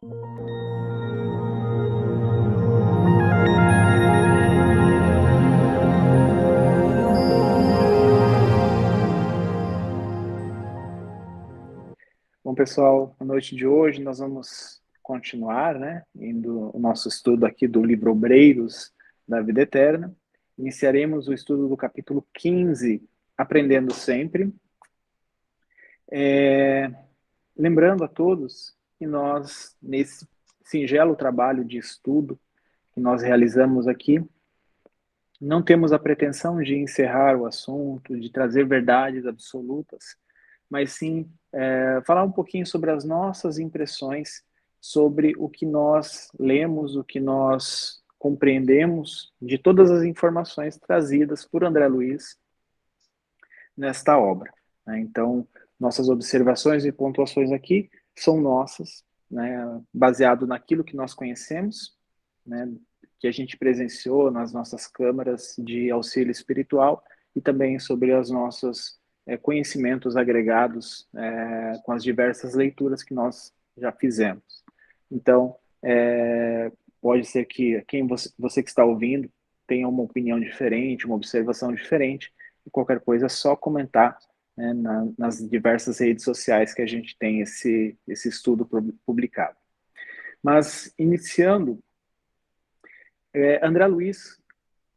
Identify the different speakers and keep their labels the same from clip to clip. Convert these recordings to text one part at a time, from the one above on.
Speaker 1: Bom, pessoal, na noite de hoje nós vamos continuar, né, indo o nosso estudo aqui do livro Obreiros da Vida Eterna. Iniciaremos o estudo do capítulo 15, Aprendendo Sempre. Lembrando a todos que nós, nesse singelo trabalho de estudo que nós realizamos aqui, não temos a pretensão de encerrar o assunto, de trazer verdades absolutas, mas sim falar um pouquinho sobre as nossas impressões sobre o que nós lemos, o que nós compreendemos de todas as informações trazidas por André Luiz nesta obra, né? Então, nossas observações e pontuações aqui são nossas, né, baseado naquilo que nós conhecemos, né, que a gente presenciou nas nossas câmaras de auxílio espiritual e também sobre os nossos conhecimentos agregados com as diversas leituras que nós já fizemos. Então, pode ser que você que está ouvindo tenha uma opinião diferente, uma observação diferente, e qualquer coisa é só comentar, né, nas diversas redes sociais que a gente tem esse estudo publicado. Mas, iniciando, André Luiz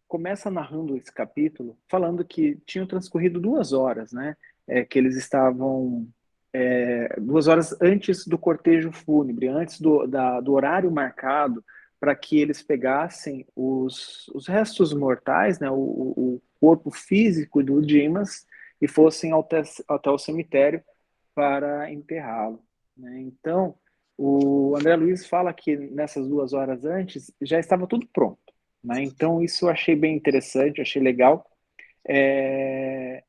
Speaker 1: começa narrando esse capítulo falando que tinham transcorrido 2 horas, né, que eles estavam 2 horas antes do cortejo fúnebre, antes do horário marcado para que eles pegassem os restos mortais, né, o corpo físico do Dimas, e fossem até o cemitério para enterrá-lo, né? Então, o André Luiz fala que nessas 2 horas antes já estava tudo pronto, né? Então, isso eu achei bem interessante, achei legal, é,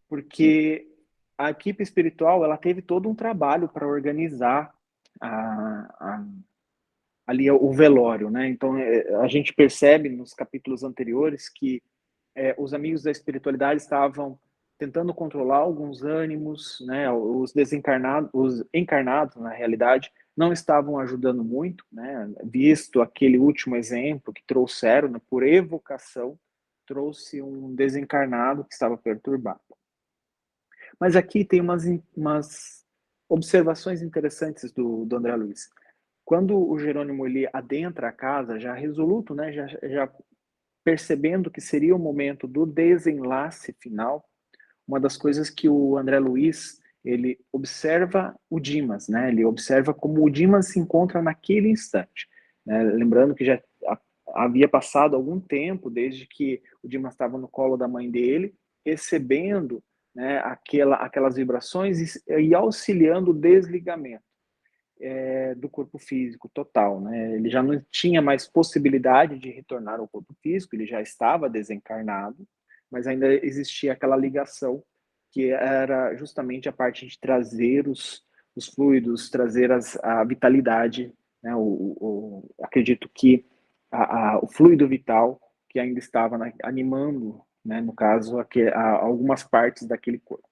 Speaker 1: porque a equipe espiritual ela teve todo um trabalho para organizar a, ali o velório, né? Então, a gente percebe nos capítulos anteriores que os amigos da espiritualidade estavam tentando controlar alguns ânimos, né? Os desencarnados, os encarnados, na realidade, não estavam ajudando muito, né? Visto aquele último exemplo que trouxeram, né, por evocação, trouxe um desencarnado que estava perturbado. Mas aqui tem umas observações interessantes do André Luiz. Quando o Jerônimo ele adentra a casa, já resoluto, né, já percebendo que seria o momento do desenlace final, uma das coisas que o André Luiz ele observa o Dimas, né? Ele observa como o Dimas se encontra naquele instante, né? Lembrando que já havia passado algum tempo desde que o Dimas estava no colo da mãe dele, recebendo, né, aquelas vibrações e auxiliando o desligamento do corpo físico total, né? Ele já não tinha mais possibilidade de retornar ao corpo físico, ele já estava desencarnado, mas ainda existia aquela ligação que era justamente a parte de trazer os fluidos, trazer a vitalidade, né? Acredito que o fluido vital que ainda estava animando, né? No caso, algumas partes daquele corpo.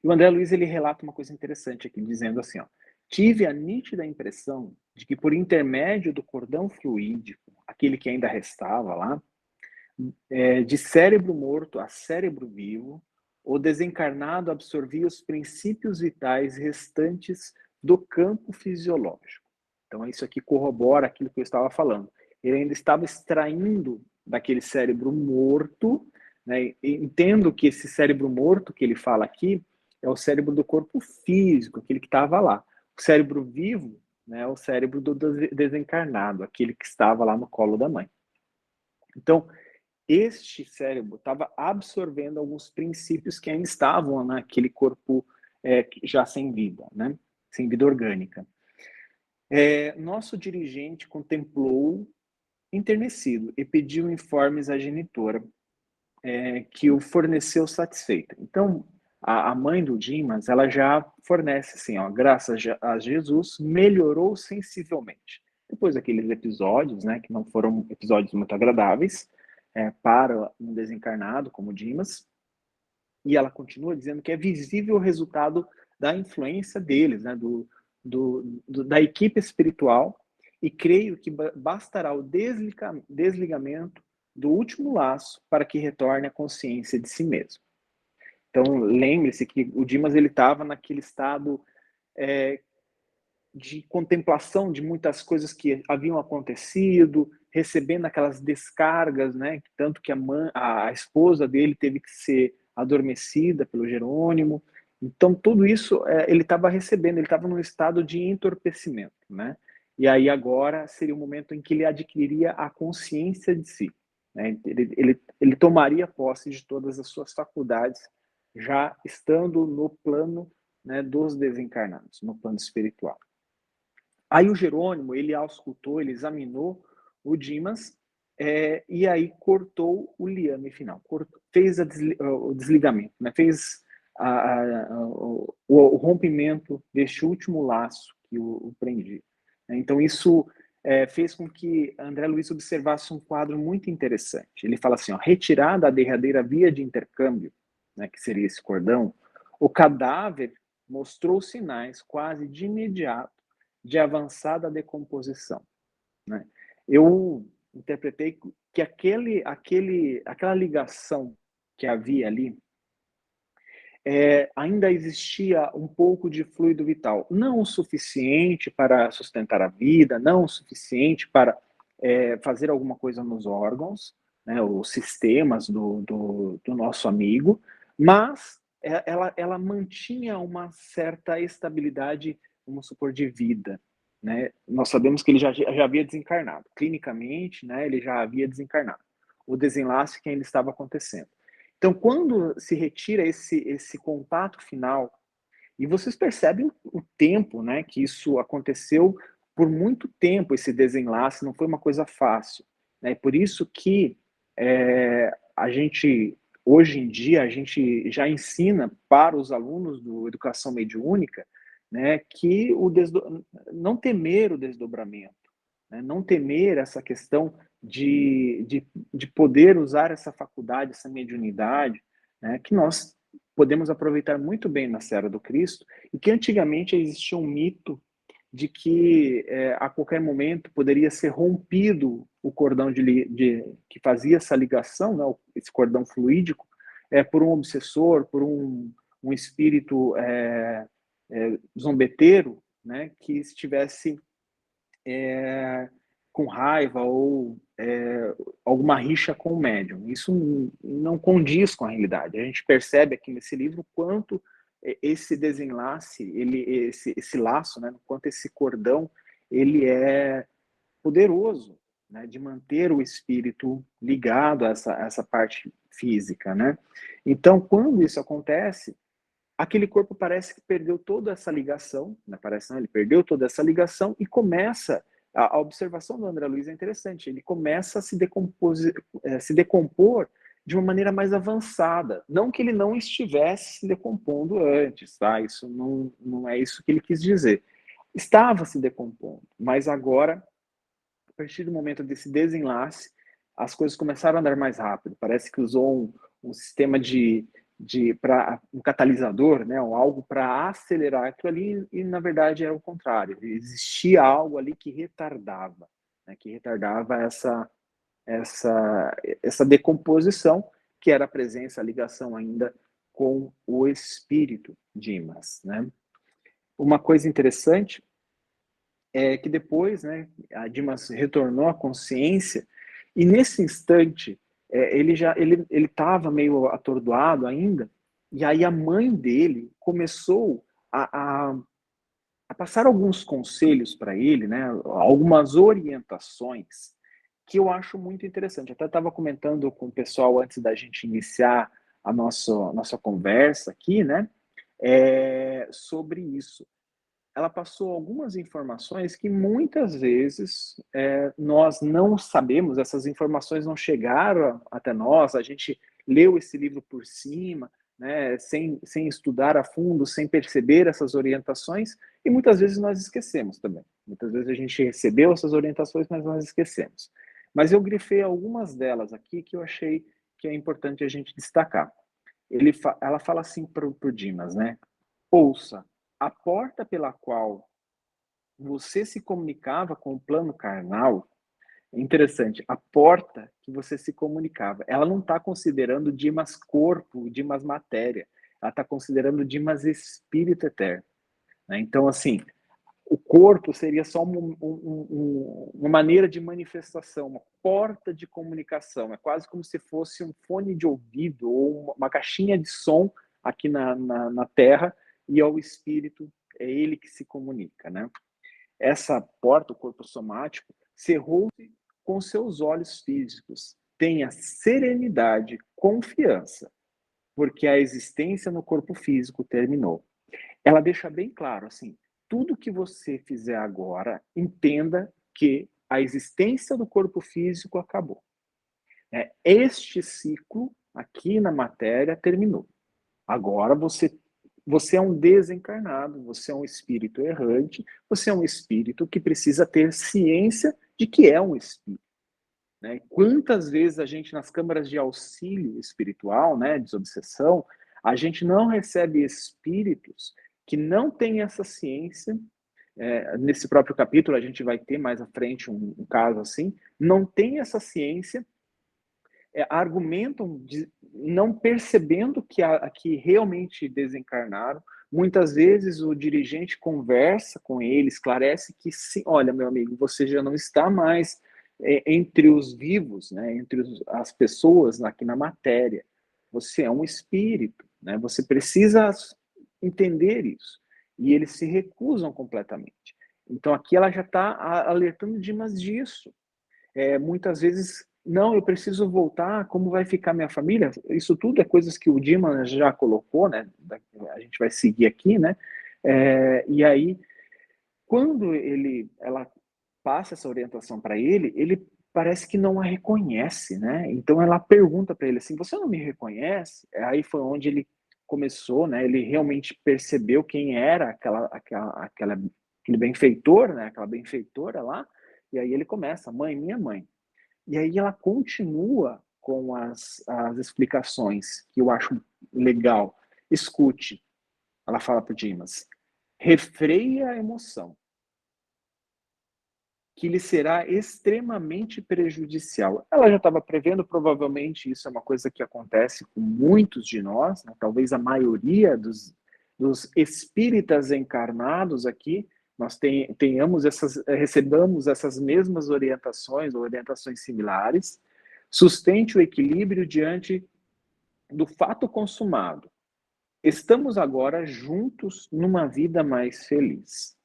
Speaker 1: E o André Luiz ele relata uma coisa interessante aqui, dizendo assim, ó, tive a nítida impressão de que por intermédio do cordão fluídico, aquele que ainda restava lá, de cérebro morto a cérebro vivo, o desencarnado absorvia os princípios vitais restantes do campo fisiológico. Então isso aqui corrobora aquilo que eu estava falando. Ele ainda estava extraindo daquele cérebro morto, né? E entendo que esse cérebro morto que ele fala aqui é o cérebro do corpo físico, aquele que estava lá. O cérebro vivo, né, é o cérebro do desencarnado, aquele que estava lá no colo da mãe. Então, este cérebro estava absorvendo alguns princípios que ainda estavam naquele corpo já sem vida, né? Sem vida orgânica. Nosso dirigente contemplou enternecido e pediu informes à genitora, que o forneceu satisfeita. Então, a mãe do Dimas, ela já fornece assim, ó, graças a Jesus, melhorou sensivelmente. Depois daqueles episódios, né, que não foram episódios muito agradáveis, para um desencarnado como Dimas, e ela continua dizendo que é visível o resultado da influência deles, né, da equipe espiritual, e creio que bastará o desligamento do último laço para que retorne à consciência de si mesmo. Então, lembre-se que o Dimas ele estava naquele estado de contemplação de muitas coisas que haviam acontecido, recebendo aquelas descargas, né? Tanto que a esposa dele teve que ser adormecida pelo Jerônimo. Então, tudo isso ele estava recebendo, ele estava num estado de entorpecimento, né? E aí agora seria o momento em que ele adquiriria a consciência de si, né? Ele tomaria posse de todas as suas faculdades, já estando no plano, né, dos desencarnados, no plano espiritual. Aí o Jerônimo, ele auscultou, ele examinou o Dimas, e aí cortou o liame final, fez o desligamento, né? Fez o rompimento deste último laço que o prendia. Então isso fez com que André Luiz observasse um quadro muito interessante. Ele fala assim, ó, retirada a derradeira via de intercâmbio, né, que seria esse cordão, o cadáver mostrou sinais quase de imediato de avançada decomposição, né? Eu interpretei que aquela ligação que havia ali, ainda existia um pouco de fluido vital, não o suficiente para sustentar a vida, não o suficiente para fazer alguma coisa nos órgãos, né, os sistemas do nosso amigo, mas ela mantinha uma certa estabilidade, vamos supor, de vida, né? Nós sabemos que ele já havia desencarnado, clinicamente, né, ele já havia desencarnado. O desenlace que ainda estava acontecendo. Então, quando se retira esse contato final, e vocês percebem o tempo, né, que isso aconteceu por muito tempo, esse desenlace, não foi uma coisa fácil, né? Por isso que a gente, hoje em dia, a gente já ensina para os alunos do Educação Mediúnica, né, que não temer o desdobramento, né, não temer essa questão de poder usar essa faculdade, essa mediunidade, né, que nós podemos aproveitar muito bem na Seara do Cristo, e que antigamente existia um mito de que a qualquer momento poderia ser rompido o cordão que fazia essa ligação, né, esse cordão fluídico, por um obsessor, por um espírito zombeteiro, né, que estivesse com raiva ou alguma rixa com o médium. Isso não condiz com a realidade. A gente percebe aqui nesse livro quanto esse desenlace, esse laço, né, quanto esse cordão, ele é poderoso, né, de manter o espírito ligado a essa parte física, né? Então, quando isso acontece, aquele corpo parece que perdeu toda essa ligação, né? Parece, não, ele perdeu toda essa ligação e começa, a observação do André Luiz é interessante, ele começa a se decompor de uma maneira mais avançada. Não que ele não estivesse se decompondo antes, tá? Isso não é isso que ele quis dizer. Estava se decompondo, mas agora, a partir do momento desse desenlace, as coisas começaram a andar mais rápido. Parece que usou um sistema para um catalisador, né, ou algo para acelerar aquilo ali, e na verdade era o contrário. Existia algo ali que retardava, né, essa decomposição, que era a presença, a ligação ainda com o espírito Dimas, né? Uma coisa interessante é que depois, né, a Dimas retornou à consciência, e nesse instante ele estava meio atordoado ainda, e aí a mãe dele começou a passar alguns conselhos para ele, né, algumas orientações que eu acho muito interessante. Até estava comentando com o pessoal antes da gente iniciar a nossa conversa aqui, né, sobre isso. Ela passou algumas informações que muitas vezes nós não sabemos, essas informações não chegaram até nós, a gente leu esse livro por cima, né, sem estudar a fundo, sem perceber essas orientações, e muitas vezes nós esquecemos também. Muitas vezes a gente recebeu essas orientações, mas nós esquecemos. Mas eu grifei algumas delas aqui que eu achei que é importante a gente destacar. Ela fala assim para o Dimas, né? Ouça, a porta pela qual você se comunicava com o plano carnal, é interessante, a porta que você se comunicava, ela não está considerando Dimas corpo, Dimas matéria, ela está considerando Dimas espírito eterno. Né? Então, assim, o corpo seria só uma maneira de manifestação, uma porta de comunicação. É quase como se fosse um fone de ouvido ou uma caixinha de som aqui na Terra, e ao espírito, é ele que se comunica. Né? Essa porta, o corpo somático, cerrou-se com seus olhos físicos. Tenha serenidade, confiança, porque a existência no corpo físico terminou. Ela deixa bem claro, assim, tudo que você fizer agora, entenda que a existência do corpo físico acabou. Este ciclo aqui na matéria terminou. Agora você é um desencarnado, você é um espírito errante, você é um espírito que precisa ter ciência de que é um espírito. Né? Quantas vezes a gente, nas câmaras de auxílio espiritual, né, desobsessão, a gente não recebe espíritos que não têm essa ciência. Nesse próprio capítulo, a gente vai ter mais à frente um caso assim, não tem essa ciência, argumentam não percebendo que realmente desencarnaram. Muitas vezes o dirigente conversa com ele, esclarece que, sim, olha, meu amigo, você já não está mais entre os vivos, né, entre as pessoas aqui na matéria. Você é um espírito, né, você precisa entender isso. E eles se recusam completamente. Então aqui ela já está alertando Dimas disso. Muitas vezes, não, eu preciso voltar, como vai ficar minha família? Isso tudo é coisas que o Dimas já colocou, né? A gente vai seguir aqui, né? E aí, quando ela passa essa orientação para ele parece que não a reconhece, né? Então ela pergunta para ele assim: você não me reconhece? Aí foi onde ele começou, né? Ele realmente percebeu quem era aquele benfeitor, né? Aquela benfeitora lá. E aí ele começa: mãe, minha mãe. E aí ela continua com as explicações, que eu acho legal. Escute, ela fala para o Dimas, refreia a emoção, que lhe será extremamente prejudicial. Ela já estava prevendo, provavelmente isso é uma coisa que acontece com muitos de nós, né? Talvez a maioria dos espíritas encarnados aqui, nós recebamos essas mesmas orientações, ou orientações similares. Sustente o equilíbrio diante do fato consumado. Estamos agora juntos numa vida mais feliz.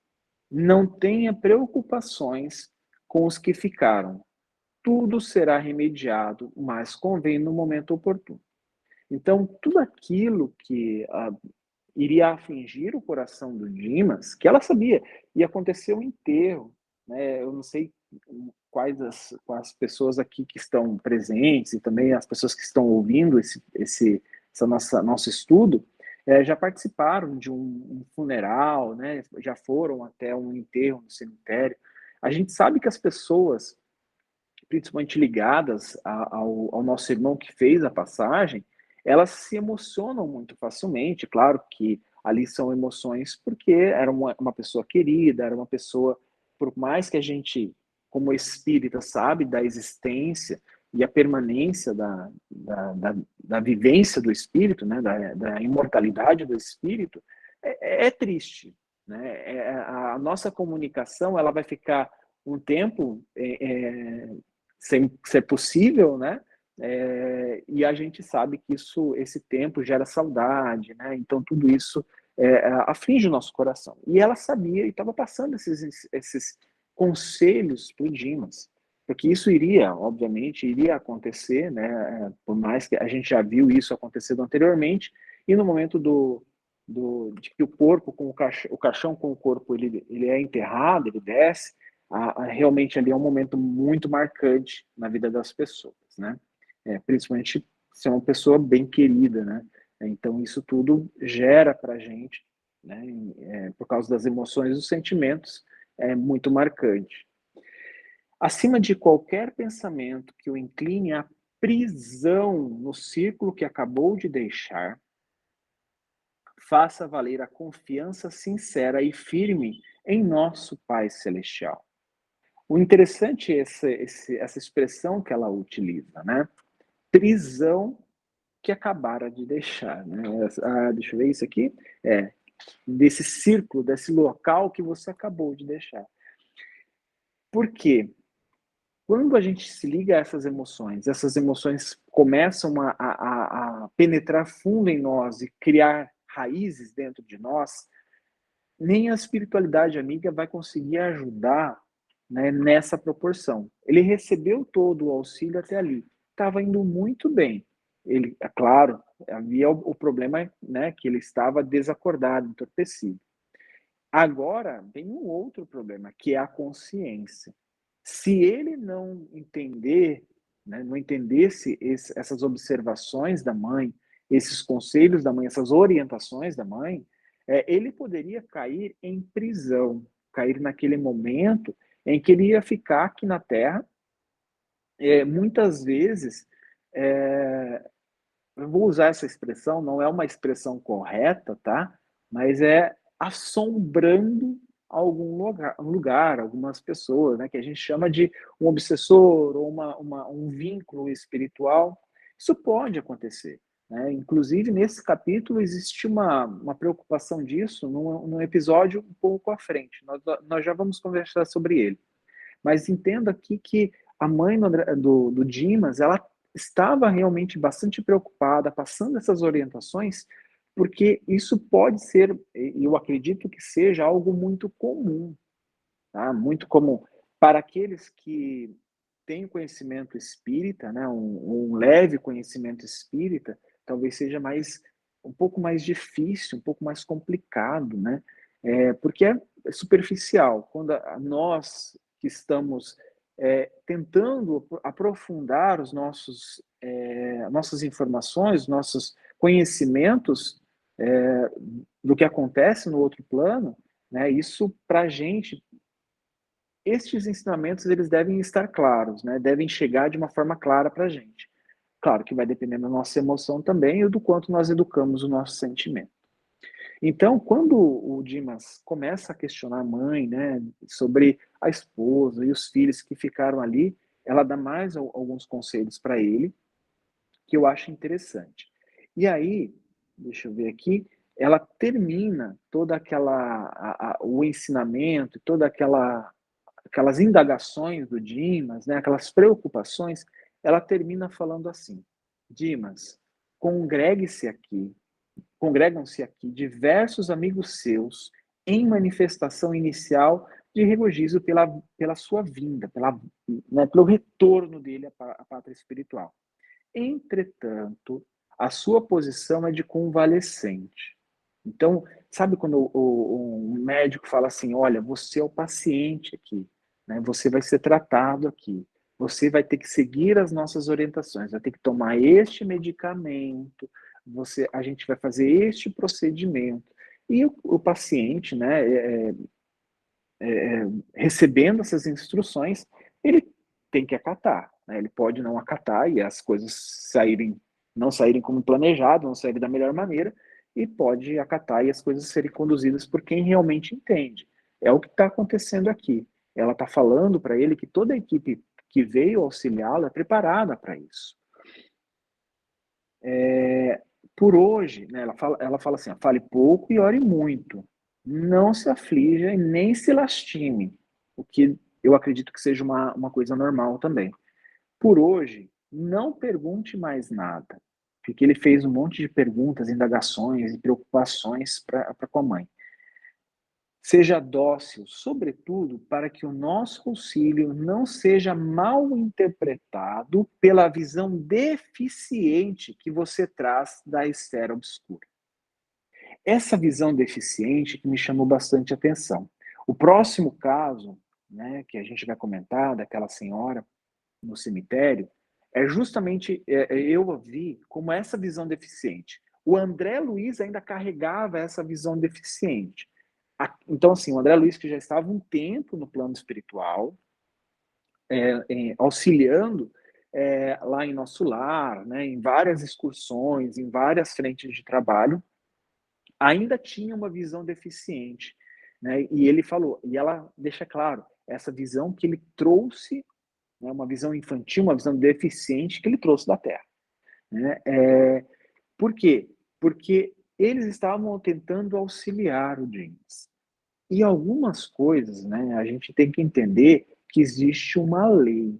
Speaker 1: Não tenha preocupações com os que ficaram. Tudo será remediado, mas convém no momento oportuno. Então, tudo aquilo que iria afligir o coração do Dimas, que ela sabia, ia acontecer um enterro. Né? Eu não sei quais as pessoas aqui que estão presentes e também as pessoas que estão ouvindo nosso estudo, já participaram de um funeral, né? Já foram até um enterro no cemitério. A gente sabe que as pessoas, principalmente ligadas ao nosso irmão que fez a passagem, elas se emocionam muito facilmente. Claro que ali são emoções porque era uma pessoa querida, era uma pessoa, por mais que a gente, como espírita, sabe da existência e a permanência da vivência do espírito, né, da imortalidade do espírito, é triste. Né? A nossa comunicação ela vai ficar um tempo sem ser possível, né? E a gente sabe que esse tempo gera saudade, né? Então tudo isso aflige o nosso coração. E ela sabia e estava passando esses conselhos para o Dimas, porque isso iria, obviamente, iria acontecer, né? Por mais que a gente já viu isso acontecendo anteriormente, e no momento de que o corpo com o caixão com o corpo ele é enterrado, ele desce, realmente ali é um momento muito marcante na vida das pessoas, né? Principalmente se é uma pessoa bem querida, né? Então isso tudo gera para a gente, né? Por causa das emoções e dos sentimentos, é muito marcante. Acima de qualquer pensamento que o incline à prisão no círculo que acabou de deixar, faça valer a confiança sincera e firme em nosso Pai Celestial. O interessante é essa expressão que ela utiliza, né? Prisão que acabara de deixar, né? Deixa eu ver isso aqui. Desse círculo, desse local que você acabou de deixar. Por quê? Quando a gente se liga a essas emoções começam a penetrar fundo em nós e criar raízes dentro de nós, nem a espiritualidade amiga vai conseguir ajudar, né, nessa proporção. Ele recebeu todo o auxílio até ali, estava indo muito bem. Ele, é claro, havia o problema, né, que ele estava desacordado, entorpecido. Agora vem um outro problema, que é a consciência. Se ele não entender, né, não entendesse essas observações da mãe, esses conselhos da mãe, essas orientações da mãe, ele poderia cair em prisão, cair naquele momento em que ele ia ficar aqui na Terra, muitas vezes, eu vou usar essa expressão, não é uma expressão correta, tá? Mas é assombrando algum lugar, algumas pessoas, né? Que a gente chama de um obsessor ou um vínculo espiritual. Isso pode acontecer, né? Inclusive, nesse capítulo, existe uma preocupação disso num episódio um pouco à frente. Nós já vamos conversar sobre ele. Mas entenda aqui que a mãe do Dimas, ela estava realmente bastante preocupada, passando essas orientações, porque isso pode ser, e eu acredito que seja algo muito comum, tá? Muito comum. Para aqueles que têm conhecimento espírita, né, um leve conhecimento espírita, talvez seja um pouco mais difícil, um pouco mais complicado, né? Porque é superficial. Quando nós que estamos tentando aprofundar nossas informações, nossos conhecimentos do que acontece no outro plano, né? Isso para a gente, estes ensinamentos eles devem estar claros, né? Devem chegar de uma forma clara para a gente. Claro que vai depender da nossa emoção também e do quanto nós educamos o nosso sentimento. Então, quando o Dimas começa a questionar a mãe, né, sobre a esposa e os filhos que ficaram ali, ela dá mais alguns conselhos para ele, que eu acho interessante. E aí, deixa eu ver aqui, ela termina toda o ensinamento, aquelas indagações do Dimas, né, aquelas preocupações, ela termina falando assim: Dimas, congregue-se aqui congregam-se aqui diversos amigos seus em manifestação inicial de regozijo pela sua vinda, né, pelo retorno dele à pátria espiritual. Entretanto, a sua posição é de convalescente. Então, sabe quando o médico fala assim, olha, você é o paciente aqui, né? Você vai ser tratado aqui, você vai ter que seguir as nossas orientações, vai ter que tomar este medicamento, a gente vai fazer este procedimento. E o paciente, né, recebendo essas instruções, ele tem que acatar, né? Ele pode não acatar e as coisas não saírem como planejado, não saírem da melhor maneira, e pode acatar e as coisas serem conduzidas por quem realmente entende. É o que está acontecendo aqui. Ela está falando para ele que toda a equipe que veio auxiliá-lo é preparada para isso. Por hoje, né, ela fala assim, fale pouco e ore muito. Não se aflija e nem se lastime, o que eu acredito que seja uma coisa normal também. Por hoje, não pergunte mais nada, porque ele fez um monte de perguntas, indagações e preocupações para com a mãe. Seja dócil, sobretudo, para que o nosso auxílio não seja mal interpretado pela visão deficiente que você traz da esfera obscura. Essa visão deficiente que me chamou bastante atenção. O próximo caso, né, que a gente vai comentar, daquela senhora no cemitério, é justamente, eu vi como essa visão deficiente. O André Luiz ainda carregava essa visão deficiente. Então, assim, o André Luiz, que já estava um tempo no plano espiritual, auxiliando lá em Nosso Lar, né, em várias excursões, em várias frentes de trabalho, ainda tinha uma visão deficiente, né? E ele falou, e ela deixa claro, essa visão que ele trouxe, né, uma visão infantil, uma visão deficiente que ele trouxe da Terra, né? Por quê? Porque eles estavam tentando auxiliar o James. E algumas coisas, né, a gente tem que entender que existe uma lei,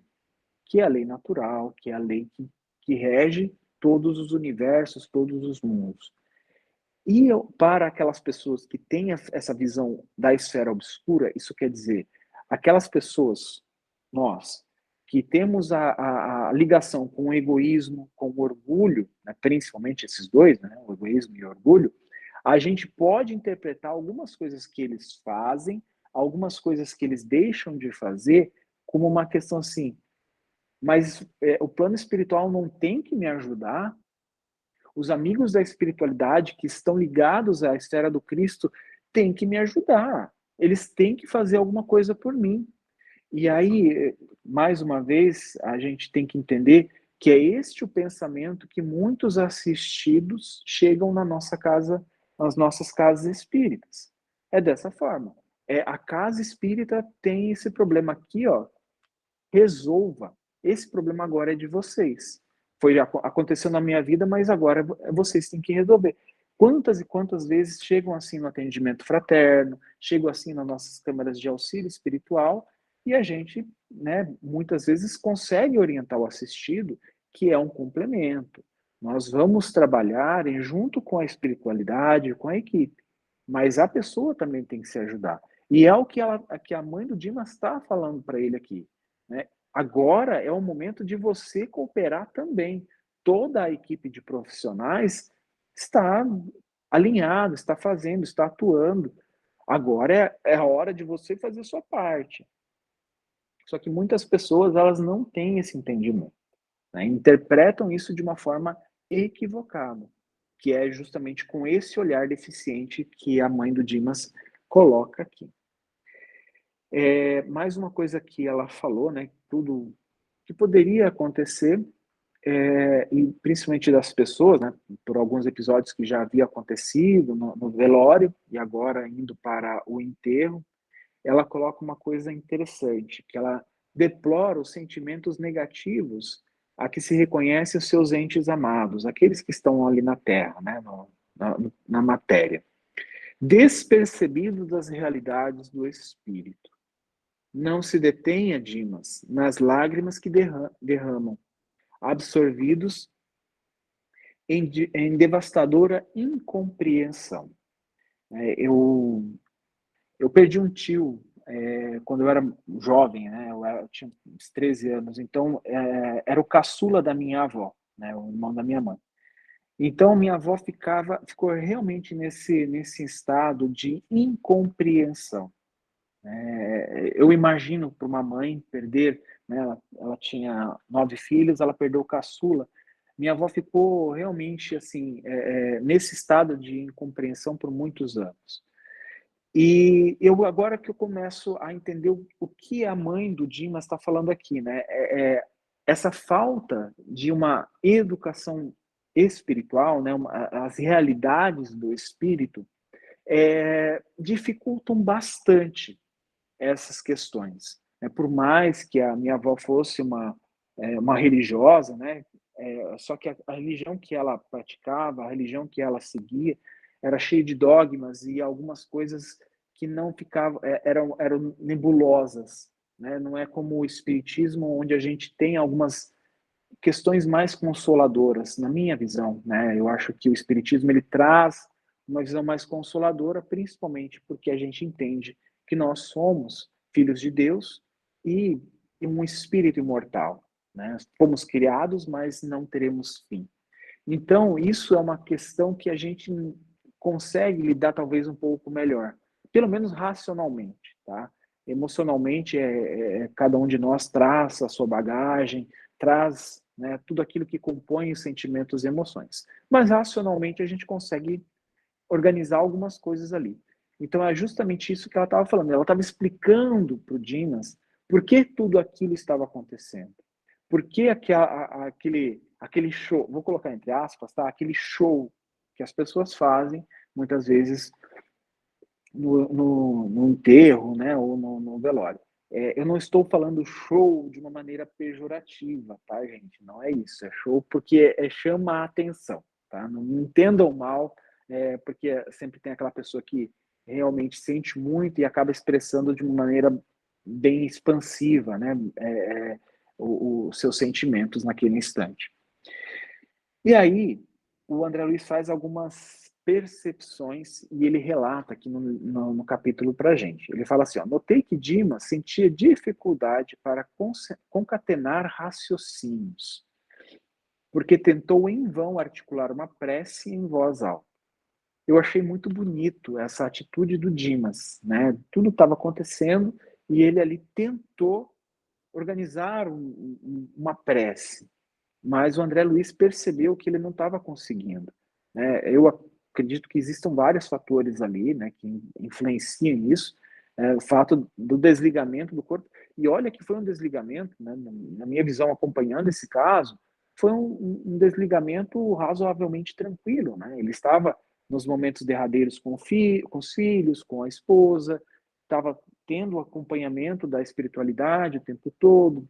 Speaker 1: que é a lei natural, que é a lei que rege todos os universos, todos os mundos. E para aquelas pessoas que têm essa visão da esfera obscura, isso quer dizer, aquelas pessoas, nós, que temos a ligação com o egoísmo, com o orgulho, né, principalmente esses dois, né, o egoísmo e o orgulho, a gente pode interpretar algumas coisas que eles fazem, algumas coisas que eles deixam de fazer, como uma questão assim, mas o plano espiritual não tem que me ajudar? Os amigos da espiritualidade que estão ligados à esfera do Cristo têm que me ajudar. Eles têm que fazer alguma coisa por mim. E aí, mais uma vez, a gente tem que entender que é este o pensamento que muitos assistidos chegam na nossa casa, nas nossas casas espíritas. É dessa forma. A casa espírita tem esse problema aqui, ó. Resolva. Esse problema agora é de vocês. Aconteceu na minha vida, mas agora vocês têm que resolver. Quantas e quantas vezes chegam assim no atendimento fraterno, chegam assim nas nossas câmaras de auxílio espiritual, e a gente, né, muitas vezes consegue orientar o assistido, que é um complemento. Nós vamos trabalhar junto com a espiritualidade, com a equipe, mas a pessoa também tem que se ajudar. E é o que a mãe do Dimas está falando para ele aqui, né? Agora é o momento de você cooperar também. Toda a equipe de profissionais está alinhada, está fazendo, está atuando. Agora é a hora de você fazer a sua parte. Só que muitas pessoas elas não têm esse entendimento, né? Interpretam isso de uma forma equivocada, que é justamente com esse olhar deficiente que a mãe do Dimas coloca aqui. Mais uma coisa que ela falou, né? Tudo que poderia acontecer, e principalmente das pessoas, né? Por alguns episódios que já havia acontecido no velório e agora indo para o enterro, ela coloca uma coisa interessante, que ela deplora os sentimentos negativos a que se reconhece os seus entes amados, aqueles que estão ali na Terra, né? Na matéria, despercebidos das realidades do espírito. Não se detenha, Dimas, nas lágrimas que derramam, absorvidos em devastadora incompreensão. Eu perdi um tio quando eu era jovem, né? Eu tinha uns 13 anos, então era o caçula da minha avó, né? O irmão da minha mãe. Então minha avó ficou realmente nesse estado de incompreensão. Eu imagino para uma mãe perder, né, ela tinha 9 filhos, ela perdeu o caçula. Minha avó ficou realmente assim, nesse estado de incompreensão por muitos anos. E eu agora que eu começo a entender o que a mãe do Dimas está falando aqui, né? Essa falta de uma educação espiritual, né? As realidades do espírito dificultam bastante essas questões. Por mais que a minha avó fosse uma religiosa, né? Só que a religião que ela praticava, a religião que ela seguia, era cheia de dogmas e algumas coisas que não ficavam, eram nebulosas, né? Não é como o espiritismo, onde a gente tem algumas questões mais consoladoras, na minha visão, né? Eu acho que o espiritismo ele traz uma visão mais consoladora, principalmente porque a gente entende que nós somos filhos de Deus e um espírito imortal, né? Fomos criados, mas não teremos fim. Então, isso é uma questão que a gente consegue lidar talvez um pouco melhor, pelo menos racionalmente, tá? Emocionalmente, cada um de nós traz a sua bagagem, traz, né, tudo aquilo que compõe os sentimentos e emoções. Mas racionalmente a gente consegue organizar algumas coisas ali. Então é justamente isso que ela estava falando. Ela estava explicando para o Dimas por que tudo aquilo estava acontecendo. Por que aquele show, vou colocar entre aspas, tá? Aquele show que as pessoas fazem muitas vezes no enterro, né, ou no velório. Eu não estou falando show de uma maneira pejorativa, tá, gente? Não é isso. É show porque chama a atenção, tá? Não me entendam mal, porque sempre tem aquela pessoa que realmente sente muito e acaba expressando de uma maneira bem expansiva, né, os seus sentimentos naquele instante. E aí, o André Luiz faz algumas percepções e ele relata aqui no capítulo para a gente. Ele fala assim: ó, notei que Dimas sentia dificuldade para concatenar raciocínios, porque tentou em vão articular uma prece em voz alta. Eu achei muito bonito essa atitude do Dimas, né? Tudo estava acontecendo e ele ali tentou organizar uma prece, mas o André Luiz percebeu que ele não estava conseguindo, né? Eu acredito que existam vários fatores ali, né, que influenciam isso, o fato do desligamento do corpo, e olha que foi um desligamento, né, na minha visão, acompanhando esse caso, foi um desligamento razoavelmente tranquilo, né? Ele estava nos momentos derradeiros com os filhos, com a esposa, estava tendo o acompanhamento da espiritualidade o tempo todo,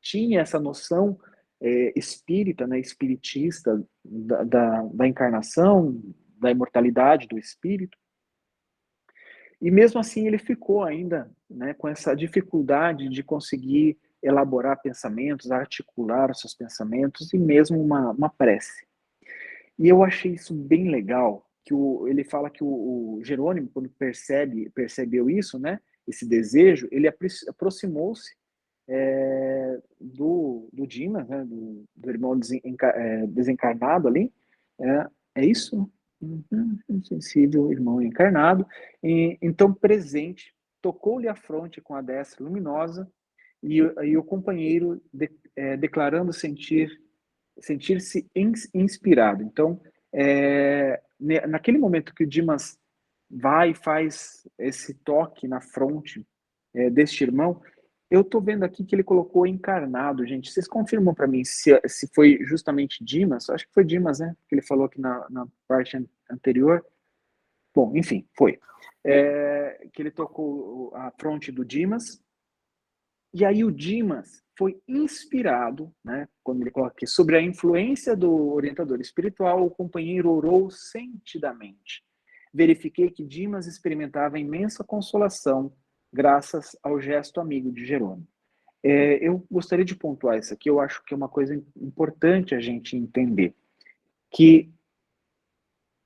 Speaker 1: tinha essa noção espírita, né, espiritista da encarnação, da imortalidade do espírito, e mesmo assim ele ficou ainda, né, com essa dificuldade de conseguir elaborar pensamentos, articular os seus pensamentos e mesmo uma prece. E eu achei isso bem legal, que ele fala que o Jerônimo, quando percebeu isso, né, esse desejo, ele aproximou-se do Dimas, né, do irmão desencarnado ali, é isso? Uhum, insensível, irmão encarnado, e, então presente, tocou-lhe a fronte com a destra luminosa, e o companheiro declarando sentir-se inspirado. Então, naquele momento que o Dimas vai e faz esse toque na fronte deste irmão, eu estou vendo aqui que ele colocou encarnado, gente. Vocês confirmam para mim se foi justamente Dimas? Acho que foi Dimas, né? Que ele falou aqui na parte anterior. Bom, enfim, foi. Que ele tocou a fronte do Dimas, e aí o Dimas foi inspirado, né, quando ele coloca aqui, sobre a influência do orientador espiritual, o companheiro orou sentidamente. Verifiquei que Dimas experimentava imensa consolação graças ao gesto amigo de Jerônimo. Eu gostaria de pontuar isso aqui, eu acho que é uma coisa importante a gente entender, que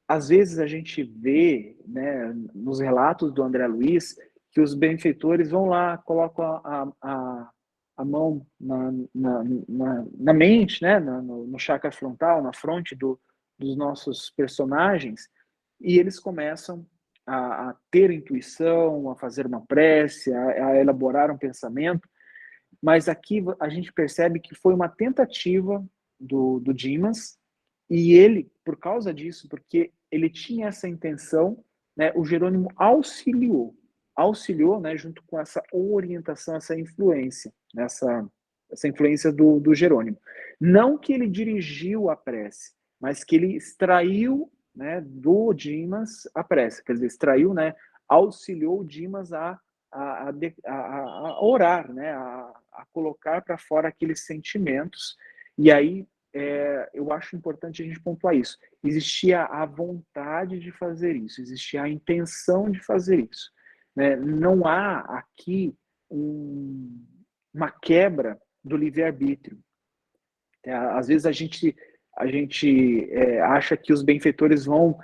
Speaker 1: às vezes a gente vê, né, nos relatos do André Luiz, que os benfeitores vão lá, colocam a mão na mente, né, no chakra frontal, na fronte dos nossos personagens, e eles começam a ter intuição, a fazer uma prece, a elaborar um pensamento, mas aqui a gente percebe que foi uma tentativa do Dimas, e ele, por causa disso, porque ele tinha essa intenção, né, o Jerônimo auxiliou, né, junto com essa orientação, essa influência do Jerônimo. Não que ele dirigiu a prece, mas que ele extraiu, né, do Dimas a prece, quer dizer, extraiu, né, auxiliou o Dimas a orar, né, a colocar para fora aqueles sentimentos. E aí eu acho importante a gente pontuar isso. Existia a vontade de fazer isso, existia a intenção de fazer isso. Né? Não há aqui uma quebra do livre-arbítrio. Às vezes a gente acha que os benfeitores vão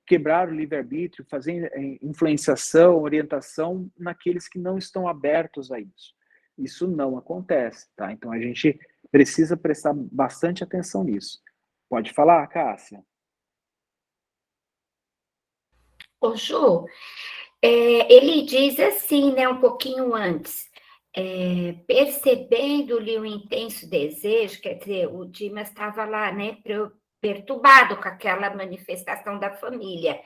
Speaker 1: quebrar o livre-arbítrio, fazer influenciação, orientação naqueles que não estão abertos a isso. Isso não acontece, tá? Então a gente precisa prestar bastante atenção nisso. Pode falar, Cássia?
Speaker 2: Ô, Ju, ele diz assim, né, um pouquinho antes, percebendo-lhe o intenso desejo, quer dizer, o Dimas estava lá, né, perturbado com aquela manifestação da família.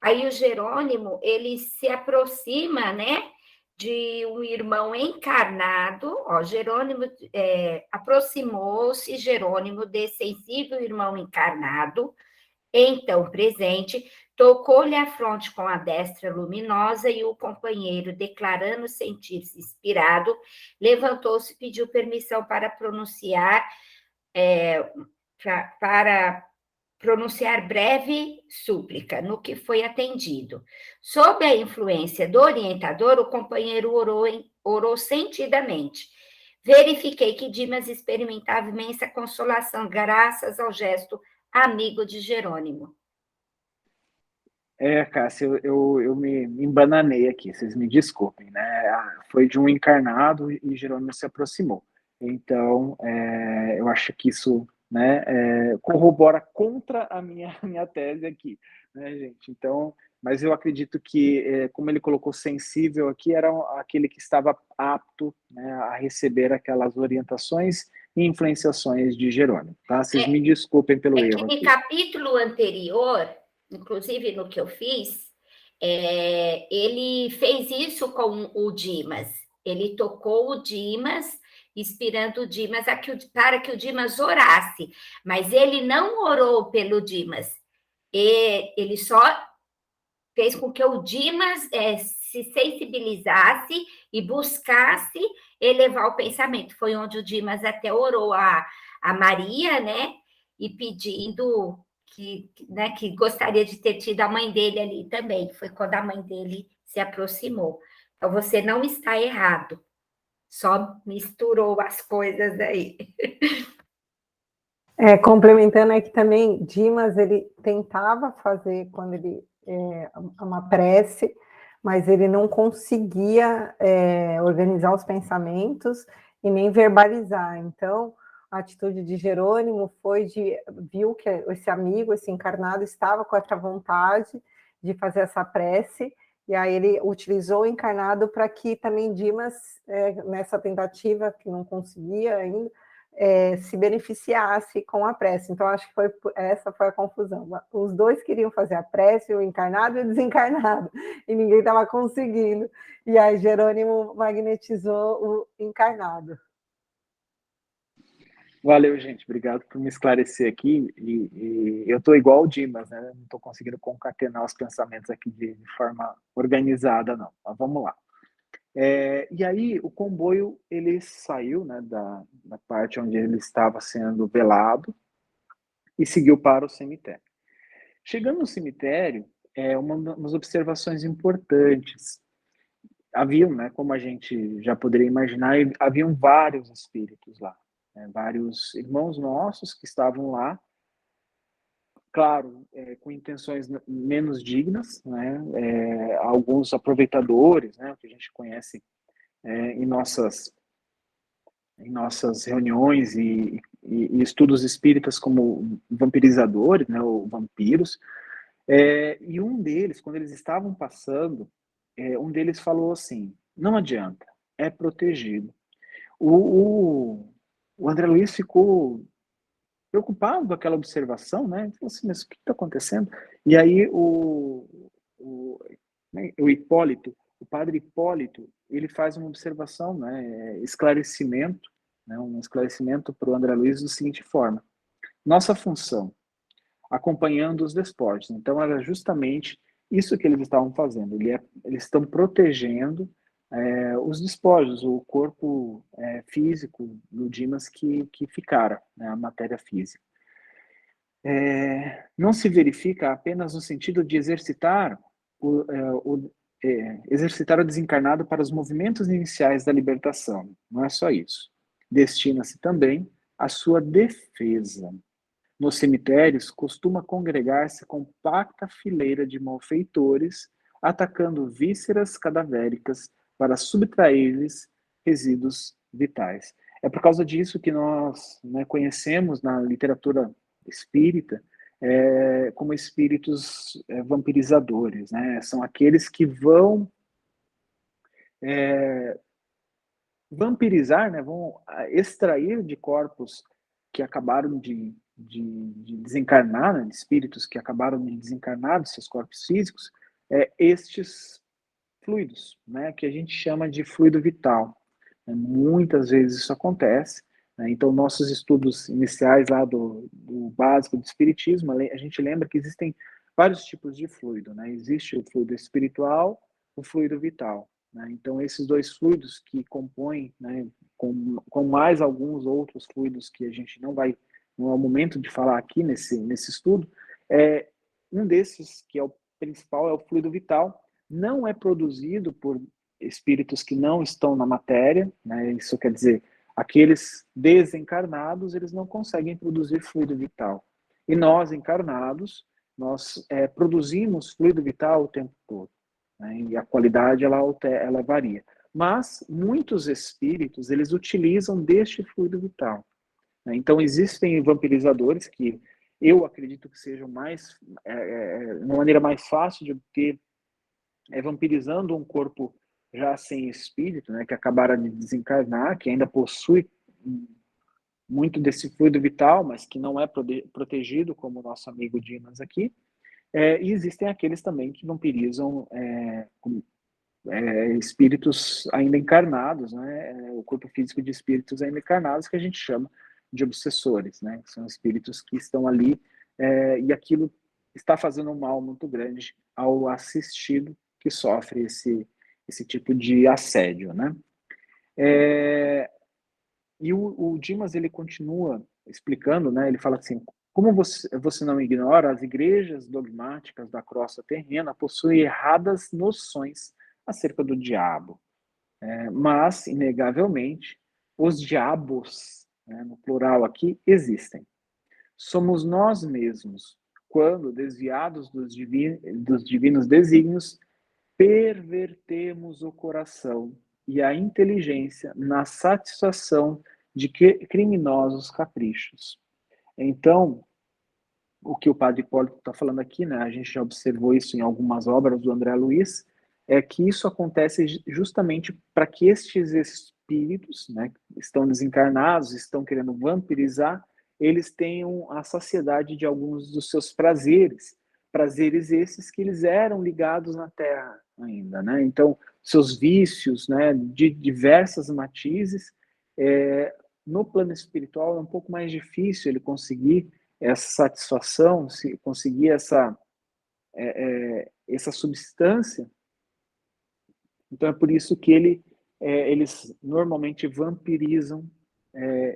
Speaker 2: Aí o Jerônimo, ele se aproxima, né, de um irmão encarnado, ó, Jerônimo aproximou-se Jerônimo desse sensível irmão encarnado, Então, presente, tocou-lhe a fronte com a destra luminosa e o companheiro, declarando sentir-se inspirado, levantou-se e pediu permissão é, para pronunciar breve súplica, no que foi atendido. Sob a influência do orientador, o companheiro orou sentidamente. Verifiquei que Dimas experimentava imensa consolação, graças ao gesto amigo de Jerônimo.
Speaker 1: Cássio, eu me embananei aqui, vocês me desculpem, né? Foi de um encarnado e Jerônimo se aproximou. Então, eu acho que isso, né, corrobora contra a minha tese aqui, né, gente? Então, mas eu acredito que, como ele colocou sensível aqui, era aquele que estava apto, né, a receber aquelas orientações e influenciações de Jerônimo, tá? Vocês me desculpem pelo
Speaker 2: É que
Speaker 1: erro
Speaker 2: no
Speaker 1: aqui.
Speaker 2: capítulo anterior, inclusive no que eu fiz, ele fez isso com o Dimas. Ele tocou o Dimas, inspirando o Dimas para que o Dimas orasse, mas ele não orou pelo Dimas. Ele só fez com que o Dimas se sensibilizasse e buscasse elevar o pensamento. Foi onde o Dimas até orou a Maria, né? E pedindo que gostaria de ter tido a mãe dele ali também. Foi quando a mãe dele se aproximou. Então, você não está errado. Só misturou as coisas aí.
Speaker 3: Complementando aqui também, Dimas, ele tentava fazer quando ele uma prece, mas ele não conseguia organizar os pensamentos e nem verbalizar. Então, a atitude de Jerônimo viu que esse amigo, esse encarnado, estava com essa vontade de fazer essa prece, e aí ele utilizou o encarnado para que também Dimas, nessa tentativa que não conseguia ainda, se beneficiasse com a prece. Então, acho que essa foi a confusão. Os dois queriam fazer a prece, o encarnado e o desencarnado, e ninguém estava conseguindo. E aí Jerônimo magnetizou o encarnado.
Speaker 1: Valeu, gente. Obrigado por me esclarecer aqui. E eu estou igual o Dimas, né? Não estou conseguindo concatenar os pensamentos aqui de forma organizada, não. Mas vamos lá. E aí o comboio ele saiu, né, da parte onde ele estava sendo velado e seguiu para o cemitério. Chegando no cemitério, umas observações importantes. Haviam, né, como a gente já poderia imaginar, haviam vários espíritos lá, né, vários irmãos nossos que estavam lá, claro, com intenções menos dignas, né, alguns aproveitadores, né, que a gente conhece em nossas reuniões e estudos espíritas como vampirizadores, né, ou vampiros, e um deles, quando eles estavam passando, um deles falou assim, não adianta, é protegido. O André Luiz ficou preocupado com aquela observação, né? Ele falou assim, mas o que está acontecendo? E aí o, o Hipólito, o padre Hipólito, ele faz uma observação, né? Esclarecimento, né? Um esclarecimento para o André Luiz da seguinte forma: nossa função, acompanhando os despojos. Então, era justamente isso que eles estavam fazendo. Eles estão protegendo os despojos, o corpo físico do Dimas que ficara, né, a matéria física. Não se verifica apenas no sentido de exercitar o desencarnado para os movimentos iniciais da libertação. Não é só isso. Destina-se também à sua defesa. Nos cemitérios, costuma congregar-se compacta fileira de malfeitores, atacando vísceras cadavéricas para subtrair-lhes resíduos vitais. É por causa disso que nós, né, conhecemos na literatura espírita como espíritos vampirizadores, né? São aqueles que vão vampirizar, né? Vão extrair de corpos que acabaram de desencarnar, né? De espíritos que acabaram de desencarnar de seus corpos físicos, estes fluidos, né? Que a gente chama de fluido vital. Muitas vezes isso acontece, né? Então, nossos estudos iniciais lá do básico do espiritismo, a gente lembra que existem vários tipos de fluido, né? Existe o fluido espiritual, o fluido vital, né? Então, esses dois fluidos que compõem, né, com mais alguns outros fluidos que a gente não é o momento de falar aqui nesse estudo, um desses, que é o principal, é o fluido vital, não é produzido por espíritos que não estão na matéria, né? Isso quer dizer, aqueles desencarnados, eles não conseguem produzir fluido vital. E nós, encarnados, nós produzimos fluido vital o tempo todo, né? E a qualidade, ela varia. Mas muitos espíritos, eles utilizam deste fluido vital, né? Então, existem vampirizadores que eu acredito que sejam uma maneira mais fácil de obter, vampirizando um corpo já sem espírito, né, que acabara de desencarnar, que ainda possui muito desse fluido vital, mas que não é protegido, como o nosso amigo Dimas aqui. E existem aqueles também que vampirizam espíritos ainda encarnados, né, o corpo físico de espíritos ainda encarnados, que a gente chama de obsessores, né, que são espíritos que estão ali e aquilo está fazendo um mal muito grande ao assistido que sofre esse tipo de assédio, né. E o Dimas, ele continua explicando, né, ele fala assim, como você não ignora, as igrejas dogmáticas da crosta terrena possuem erradas noções acerca do diabo, mas, inegavelmente, os diabos, né, no plural aqui, existem. Somos nós mesmos, quando, desviados dos divinos desígnios, pervertemos o coração e a inteligência na satisfação de criminosos caprichos. Então, o que o padre Hipólito está falando aqui, né, a gente já observou isso em algumas obras do André Luiz, é que isso acontece justamente para que estes espíritos, né, que estão desencarnados, estão querendo vampirizar, eles tenham a saciedade de alguns dos seus prazeres esses que eles eram ligados na Terra ainda, né? Então, seus vícios, né, de diversas matizes, no plano espiritual é um pouco mais difícil ele conseguir essa satisfação, se conseguir essa substância. Então é por isso que eles normalmente vampirizam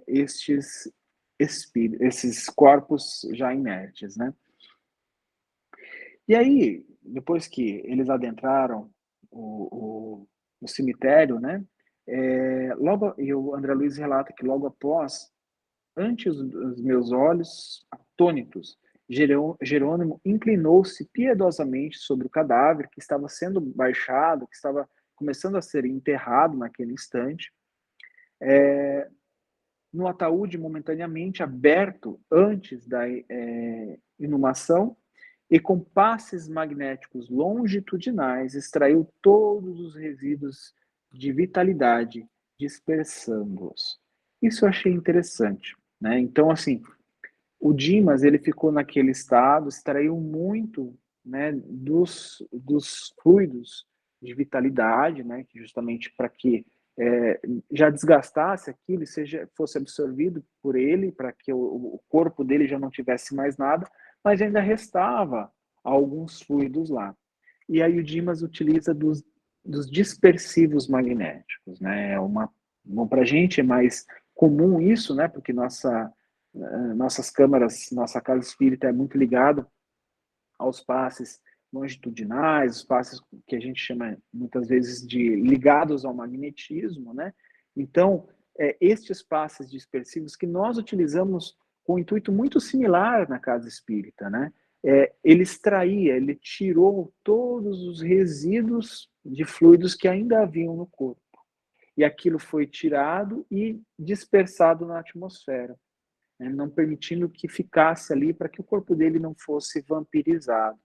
Speaker 1: esses corpos já inertes, né? E aí, depois que eles adentraram o cemitério, né? E o André Luiz relata que logo após, ante os meus olhos atônitos, Jerônimo inclinou-se piedosamente sobre o cadáver que estava sendo baixado, que estava começando a ser enterrado naquele instante, no ataúde momentaneamente aberto antes da inumação, e com passes magnéticos longitudinais extraiu todos os resíduos de vitalidade, dispersando-os. Isso eu achei interessante, né? Então, assim, o Dimas, ele ficou naquele estado, extraiu muito, né, dos fluidos de vitalidade, né, justamente para que já desgastasse aquilo e fosse absorvido por ele, para que o corpo dele já não tivesse mais nada, mas ainda restava alguns fluidos lá. E aí o Dimas utiliza dos dispersivos magnéticos, né? Para a gente é mais comum isso, né? Porque nossas câmaras, nossa casa espírita é muito ligada aos passes longitudinais, os passes que a gente chama muitas vezes de ligados ao magnetismo, né? Então, estes passes dispersivos que nós utilizamos com um intuito muito similar na casa espírita, né? Ele tirou todos os resíduos de fluidos que ainda haviam no corpo. E aquilo foi tirado e dispersado na atmosfera, né? Não permitindo que ficasse ali para que o corpo dele não fosse vampirizado,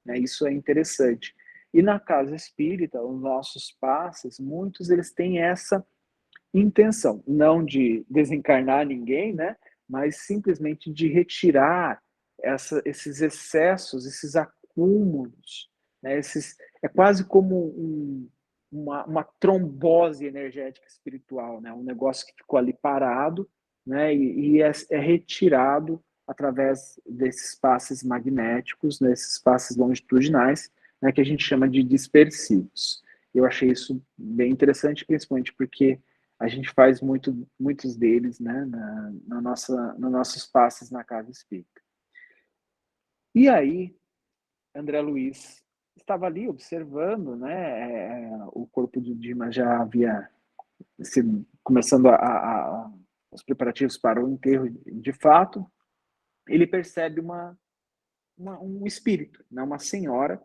Speaker 1: né? Isso é interessante. E na casa espírita, os nossos passes, muitos eles têm essa intenção, não de desencarnar ninguém, né? Mas simplesmente de retirar esses excessos, esses acúmulos, né? É quase como uma trombose energética espiritual, né? Um negócio que ficou ali parado né, e é retirado através desses passes magnéticos, nesses passes longitudinais, né, que a gente chama de dispersivos. Eu achei isso bem interessante, principalmente porque a gente faz muitos deles, né, nos nossos passes na casa espírita. E aí, André Luiz estava ali observando, né, o corpo de Dimas já havia começando os preparativos para o enterro de fato. Ele percebe um espírito, né, uma senhora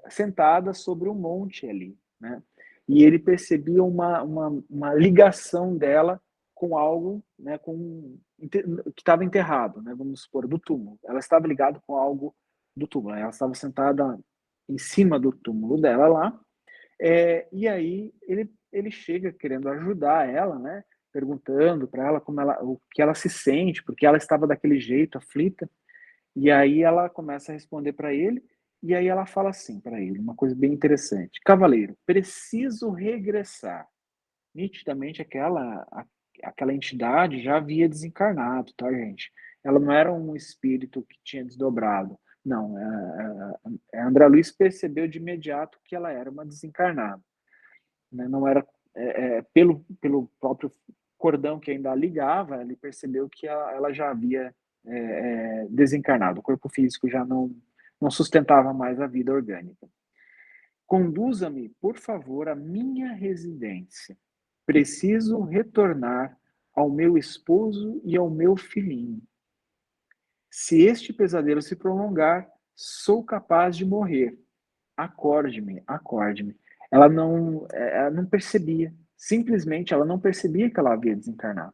Speaker 1: sentada sobre um monte ali, né? E ele percebia uma ligação dela com algo, né, que estava enterrado, né, vamos supor, do túmulo. Ela estava ligada com algo do túmulo. Ela estava sentada em cima do túmulo dela lá, e aí ele chega querendo ajudar ela, né, perguntando para ela o que ela se sente, porque ela estava daquele jeito, aflita. E aí ela começa a responder para ele, e aí ela fala assim para ele, uma coisa bem interessante: Cavaleiro, preciso regressar. Nitidamente aquela entidade já havia desencarnado, tá, gente? Ela não era um espírito que tinha desdobrado. Não, André Luiz percebeu de imediato que ela era uma desencarnada, né? Não era pelo próprio cordão que ainda a ligava, ele percebeu que ela já havia desencarnado, o corpo físico já não sustentava mais a vida orgânica. Conduza-me, por favor, à minha residência. Preciso retornar ao meu esposo e ao meu filhinho. Se este pesadelo se prolongar, sou capaz de morrer. Acorde-me, acorde-me. Ela não percebia, simplesmente ela não percebia que ela havia desencarnado,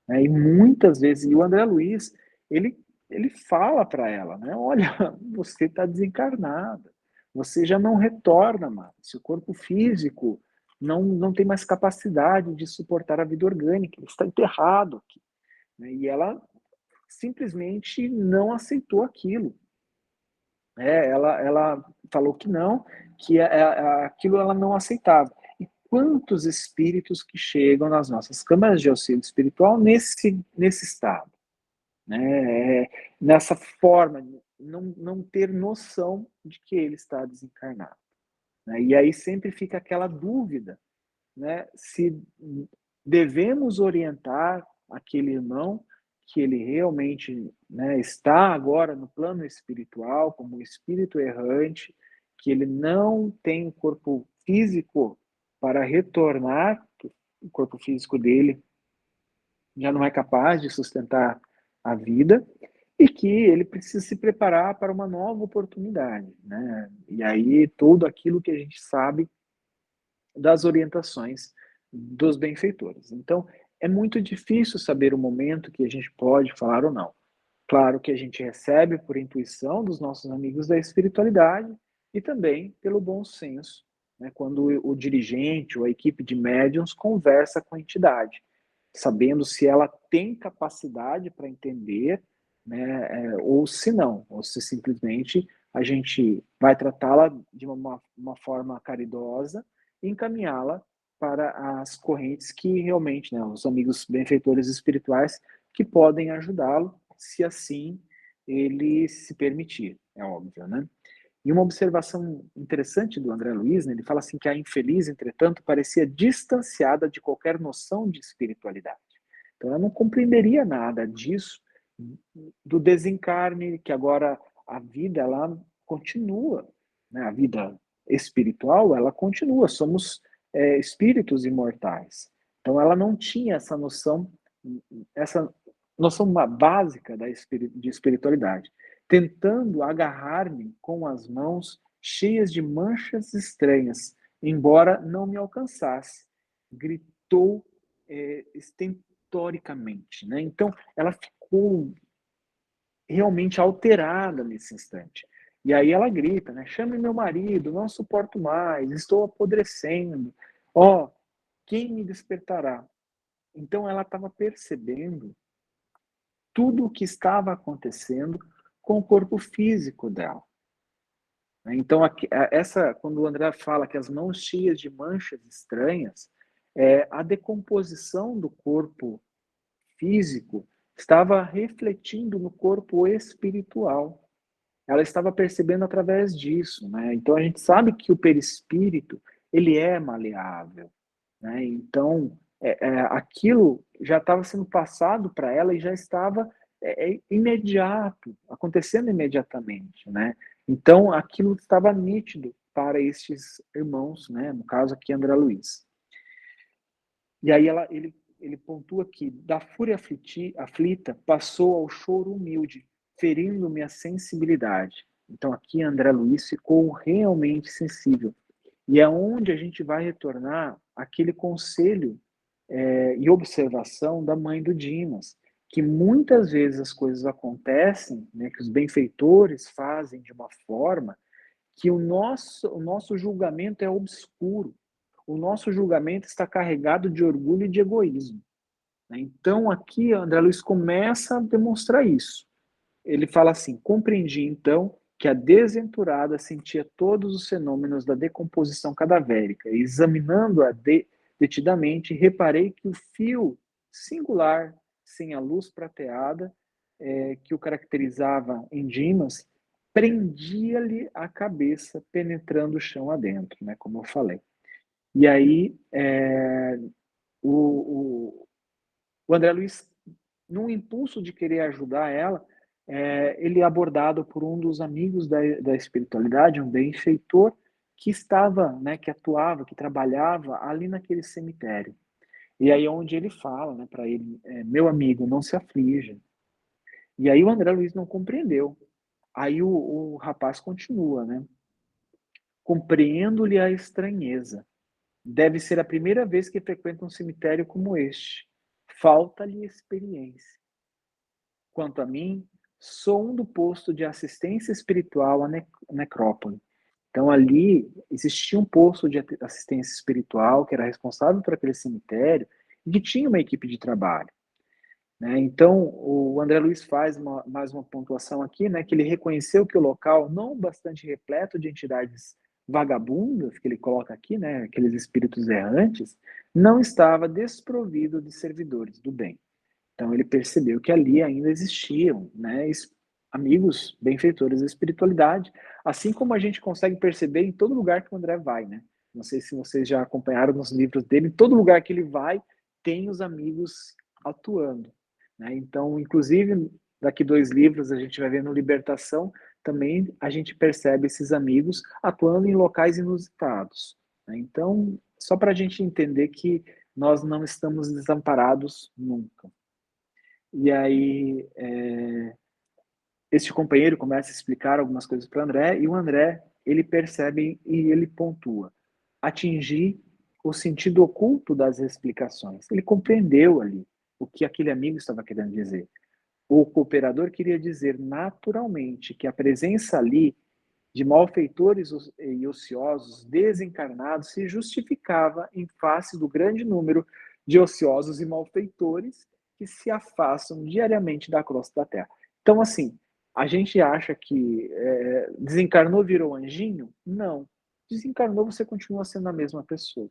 Speaker 1: né? E muitas vezes, e o André Luiz, ele, ele fala para ela, né? Olha, você está desencarnada, você já não retorna mais, seu corpo físico não tem mais capacidade de suportar a vida orgânica, ele está enterrado aqui, né? E ela simplesmente não aceitou aquilo. Ela falou que não, que aquilo ela não aceitava. E quantos espíritos que chegam nas nossas câmaras de auxílio espiritual nesse estado, né? Nessa forma, não ter noção de que ele está desencarnado, né? E aí sempre fica aquela dúvida, né? Se devemos orientar aquele irmão que ele realmente, né, está agora no plano espiritual, como um espírito errante, que ele não tem o corpo físico para retornar, que o corpo físico dele já não é capaz de sustentar a vida, e que ele precisa se preparar para uma nova oportunidade, né? E aí tudo aquilo que a gente sabe das orientações dos benfeitores. Então, é muito difícil saber o momento que a gente pode falar ou não. Claro que a gente recebe por intuição dos nossos amigos da espiritualidade e também pelo bom senso, né, quando o dirigente ou a equipe de médiums conversa com a entidade, sabendo se ela tem capacidade para entender, né, ou se não, ou se simplesmente a gente vai tratá-la de uma forma caridosa e encaminhá-la para as correntes que realmente, né, os amigos benfeitores espirituais que podem ajudá-lo, se assim ele se permitir, é óbvio, né? E uma observação interessante do André Luiz, né, ele fala assim que a infeliz, entretanto, parecia distanciada de qualquer noção de espiritualidade. Então, ela não compreenderia nada disso, do desencarne, que agora a vida, ela continua, né? A vida espiritual, ela continua, somos espíritos imortais. Então, ela não tinha essa noção básica de espiritualidade, tentando agarrar-me com as mãos cheias de manchas estranhas, embora não me alcançasse, gritou estentoricamente, né? Então, ela ficou realmente alterada nesse instante. E aí ela grita, né? Chame meu marido, não suporto mais, estou apodrecendo. Ó, quem me despertará? Então ela estava percebendo tudo o que estava acontecendo com o corpo físico dela. Então, quando o André fala que as mãos cheias de manchas estranhas, é a decomposição do corpo físico estava refletindo no corpo espiritual. Ela estava percebendo através disso, né? Então a gente sabe que o perispírito ele é maleável, né? Então aquilo já estava sendo passado para ela e já estava imediato, acontecendo imediatamente, né? Então aquilo estava nítido para estes irmãos, né? No caso aqui André Luiz. E aí ele pontua que da fúria aflita passou ao choro humilde, ferindo-me a sensibilidade. Então aqui André Luiz ficou realmente sensível. E é onde a gente vai retornar aquele conselho e observação da mãe do Dimas, que muitas vezes as coisas acontecem, né, que os benfeitores fazem de uma forma que o nosso julgamento é obscuro. O nosso julgamento está carregado de orgulho e de egoísmo. Então, aqui, André Luiz começa a demonstrar isso. Ele fala assim: compreendi então que a desventurada sentia todos os fenômenos da decomposição cadavérica, e examinando-a detidamente, reparei que o fio singular, sem a luz prateada, que o caracterizava em Dimas, prendia-lhe a cabeça, penetrando o chão adentro, né, como eu falei. E aí, o, o André Luiz, num impulso de querer ajudar ela, ele é abordado por um dos amigos da espiritualidade, um benfeitor, que estava, né, que atuava, que trabalhava ali naquele cemitério. E aí é onde ele fala, né, para ele, meu amigo, não se aflija. E aí o André Luiz não compreendeu. Aí o rapaz continua, né? Compreendo-lhe a estranheza. Deve ser a primeira vez que frequenta um cemitério como este. Falta-lhe experiência. Quanto a mim, sou um do posto de assistência espiritual à necrópole. Então, ali existia um posto de assistência espiritual que era responsável por aquele cemitério e que tinha uma equipe de trabalho, né? Então, o André Luiz faz mais uma pontuação aqui, né, que ele reconheceu que o local, não bastante repleto de entidades vagabundas, que ele coloca aqui, né, aqueles espíritos errantes, não estava desprovido de servidores do bem. Então ele percebeu que ali ainda existiam, né, amigos benfeitores da espiritualidade, assim como a gente consegue perceber em todo lugar que o André vai, né? Não sei se vocês já acompanharam nos livros dele, em todo lugar que ele vai, tem os amigos atuando, né? Então, inclusive, daqui 2 livros a gente vai ver no Libertação, também a gente percebe esses amigos atuando em locais inusitados, né? Então, só para a gente entender que nós não estamos desamparados nunca. E aí, este companheiro começa a explicar algumas coisas para o André, e o André, ele percebe e ele pontua. Atingir o sentido oculto das explicações. Ele compreendeu ali o que aquele amigo estava querendo dizer. O cooperador queria dizer naturalmente que a presença ali de malfeitores e ociosos desencarnados se justificava em face do grande número de ociosos e malfeitores que se afastam diariamente da crosta da Terra. Então, assim, a gente acha que desencarnou, virou anjinho? Não. Desencarnou, você continua sendo a mesma pessoa.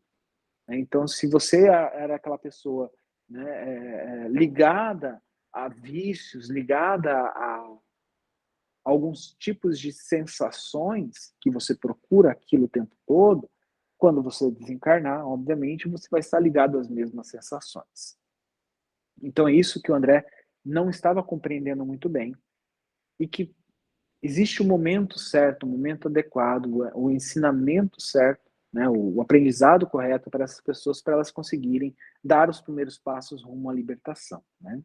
Speaker 1: Então, se você era aquela pessoa, né, ligada a vícios, ligada a alguns tipos de sensações que você procura aquilo o tempo todo, quando você desencarnar, obviamente, você vai estar ligado às mesmas sensações. Então é isso que o André não estava compreendendo muito bem, e que existe o momento certo, o momento adequado, o ensinamento certo, né, o aprendizado correto para essas pessoas, para elas conseguirem dar os primeiros passos rumo à libertação, né?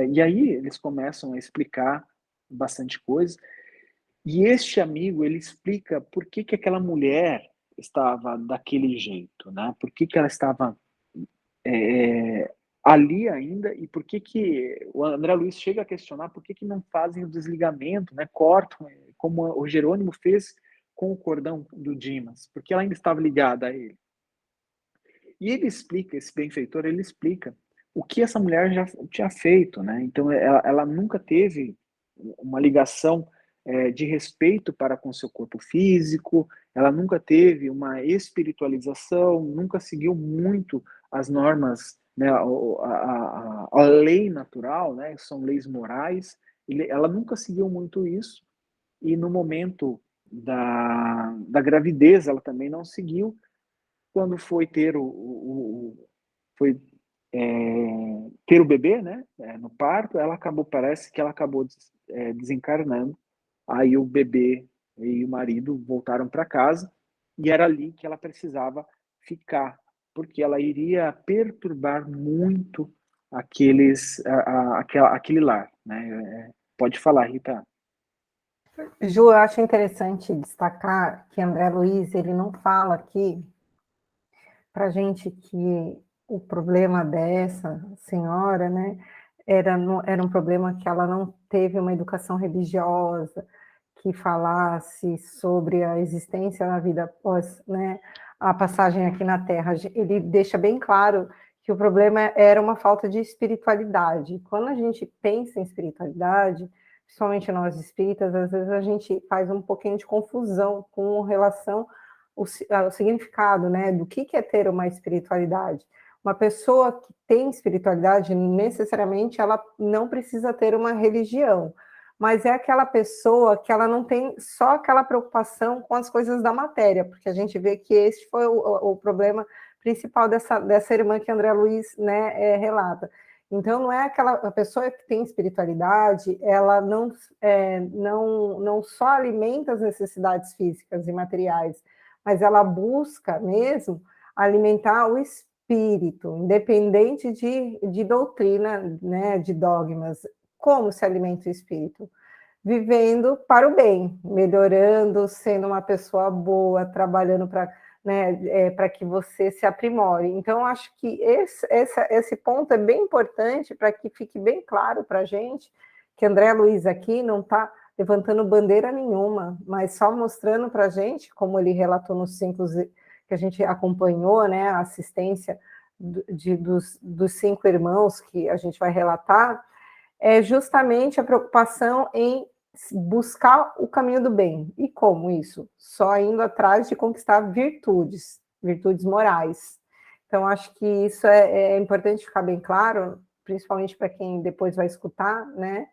Speaker 1: E aí eles começam a explicar bastante coisa, e este amigo, ele explica por que que aquela mulher estava daquele jeito, né? Por que que ela estava ali ainda, e por que que o André Luiz chega a questionar por que que não fazem o desligamento, né? Cortam, como o Jerônimo fez com o cordão do Dimas, porque ela ainda estava ligada a ele. E ele explica, esse benfeitor, ele explica o que essa mulher já tinha feito, né? Então, ela nunca teve uma ligação de respeito para com seu corpo físico, ela nunca teve uma espiritualização, nunca seguiu muito as normas né, a lei natural, né, são leis morais, ela nunca seguiu muito isso, e no momento da gravidez ela também não seguiu. Quando foi ter foi ter o bebê, né, no parto, ela acabou, parece que ela acabou desencarnando. Aí o bebê e o marido voltaram para casa e era ali que ela precisava ficar, porque ela iria perturbar muito aquele lar, né? Pode falar, Rita.
Speaker 3: Ju, eu acho interessante destacar que André Luiz, ele não fala aqui para gente que o problema dessa senhora, né, era um problema que ela não teve uma educação religiosa, que falasse sobre a existência na vida após, né, a passagem aqui na Terra. Ele deixa bem claro que o problema era uma falta de espiritualidade. Quando a gente pensa em espiritualidade, principalmente nós espíritas, às vezes a gente faz um pouquinho de confusão com relação ao significado, né, do que é ter uma espiritualidade. Uma pessoa que tem espiritualidade, necessariamente, ela não precisa ter uma religião, mas é aquela pessoa que ela não tem só aquela preocupação com as coisas da matéria, porque a gente vê que esse foi o problema principal dessa irmã que André Luiz, né, relata. Então, não é a pessoa que tem espiritualidade, ela não só alimenta as necessidades físicas e materiais, mas ela busca mesmo alimentar o espírito, independente de doutrina, né, de dogmas. Como se alimenta o espírito? Vivendo para o bem, melhorando, sendo uma pessoa boa, trabalhando para, né, para que você se aprimore. Então, acho que esse ponto é bem importante para que fique bem claro para a gente que André Luiz aqui não está levantando bandeira nenhuma, mas só mostrando para a gente, como ele relatou nos 5 que a gente acompanhou, né, a assistência dos 5 irmãos que a gente vai relatar, é justamente a preocupação em buscar o caminho do bem. E como isso? Só indo atrás de conquistar virtudes morais. Então, acho que isso é importante ficar bem claro, principalmente para quem depois vai escutar, né,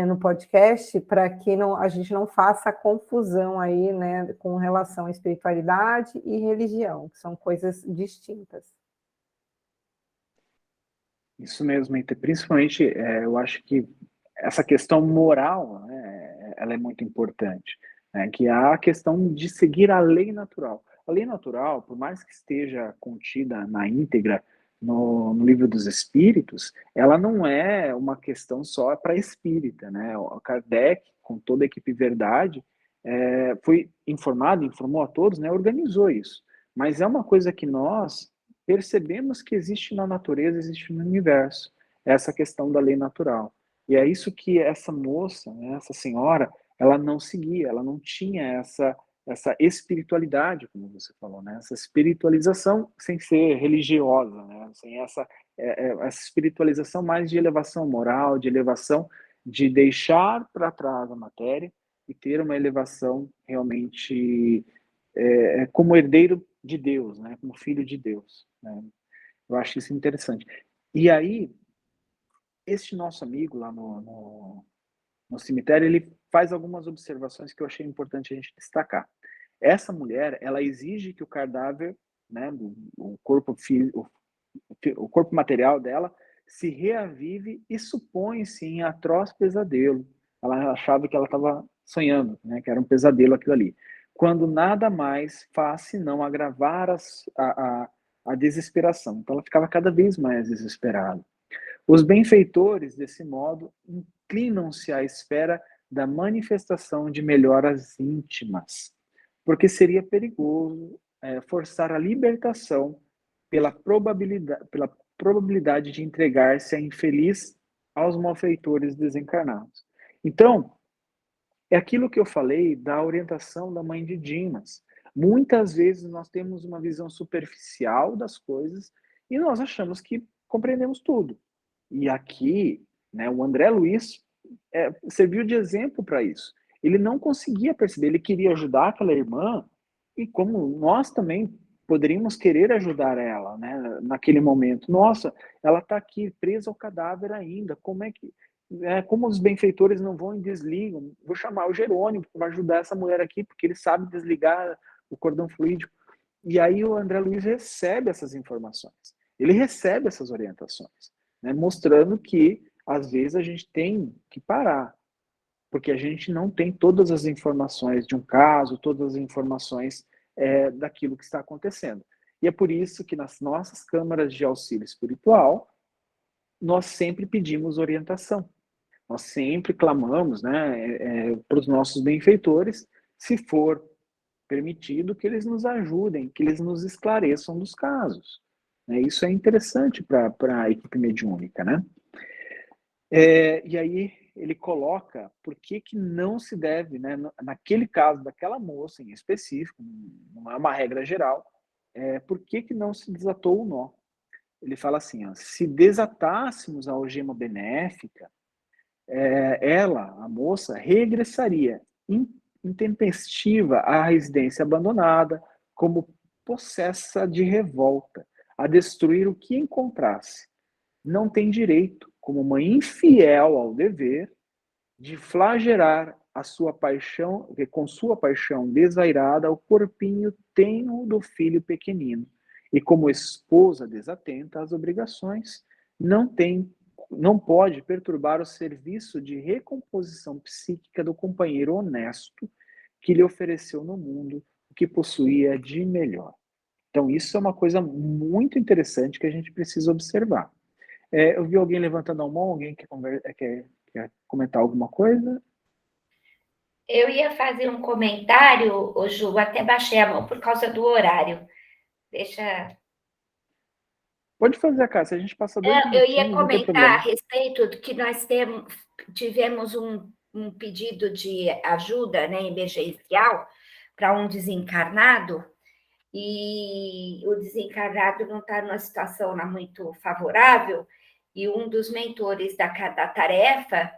Speaker 3: no podcast, para que a gente não faça confusão aí, né, com relação à espiritualidade e religião, que são coisas distintas.
Speaker 1: Isso mesmo, Rita. Principalmente, eu acho que essa questão moral, né, ela é muito importante, né, que há a questão de seguir a lei natural. A lei natural, por mais que esteja contida na íntegra no Livro dos Espíritos, ela não é uma questão só para espírita, né? O Kardec, com toda a equipe Verdade, foi informou a todos, né, organizou isso. Mas é uma coisa que nós percebemos que existe na natureza, existe no universo, essa questão da lei natural. E é isso que essa moça, né, essa senhora, ela não seguia, ela não tinha essa espiritualidade, como você falou, né, essa espiritualização sem ser religiosa, né, sem essa espiritualização mais de elevação moral, de elevação de deixar para trás a matéria e ter uma elevação realmente como herdeiro de Deus, né, como filho de Deus. Né? Eu acho isso interessante. E aí, este nosso amigo lá no cemitério, ele faz algumas observações que eu achei importante a gente destacar. Essa mulher, ela exige que o cadáver, né, o corpo o corpo material dela, se reavive e supõe-se em atroz pesadelo. Ela achava que ela estava sonhando, né, que era um pesadelo aquilo ali. Quando nada mais faz senão agravar a desesperação. Então ela ficava cada vez mais desesperada. Os benfeitores, desse modo, inclinam-se à espera da manifestação de melhoras íntimas, porque seria perigoso forçar a libertação pela probabilidade de entregar-se a infeliz aos malfeitores desencarnados. Então, é aquilo que eu falei da orientação da mãe de Dimas. Muitas vezes nós temos uma visão superficial das coisas e nós achamos que compreendemos tudo. E aqui, né, o André Luiz serviu de exemplo para isso. Ele não conseguia perceber, ele queria ajudar aquela irmã, e como nós também poderíamos querer ajudar ela, né, naquele momento. Nossa, ela está aqui presa ao cadáver ainda, como os benfeitores não vão e desligam? Vou chamar o Jerônimo para ajudar essa mulher aqui, porque ele sabe desligar o cordão fluídico. E aí o André Luiz recebe essas informações, ele recebe essas orientações, né, mostrando que, às vezes, a gente tem que parar, porque a gente não tem todas as informações de um caso, todas as informações daquilo que está acontecendo. E é por isso que nas nossas câmaras de auxílio espiritual, nós sempre pedimos orientação. Nós sempre clamamos, né, para os nossos benfeitores, se for permitido, que eles nos ajudem, que eles nos esclareçam dos casos. Isso é interessante para a equipe mediúnica, né? E aí ele coloca por que não se deve, né, naquele caso daquela moça em específico, não é uma regra geral, por que não se desatou o nó. Ele fala assim, ó, se desatássemos a algema benéfica, ela, a moça, regressaria intempestiva à residência abandonada, como possessa de revolta, a destruir o que encontrasse. Não tem direito, como uma infiel ao dever, de flagelar a sua paixão, com sua paixão desvairada, o corpinho tenro do filho pequenino, e como esposa desatenta às obrigações, não pode perturbar o serviço de recomposição psíquica do companheiro honesto que lhe ofereceu no mundo o que possuía de melhor. Então, isso é uma coisa muito interessante que a gente precisa observar. Eu vi alguém levantando a mão, alguém quer comentar alguma coisa?
Speaker 2: Eu ia fazer um comentário, ô Ju, até baixei a mão por causa do horário. Deixa.
Speaker 1: Pode fazer, Cássia, a gente passa 2
Speaker 2: Eu ia
Speaker 1: minutinhos, não tem
Speaker 2: comentar a
Speaker 1: problema.
Speaker 2: respeito do que nós tivemos um pedido de ajuda, né, emergencial para um desencarnado, e o desencarnado não está numa situação muito favorável, e um dos mentores da tarefa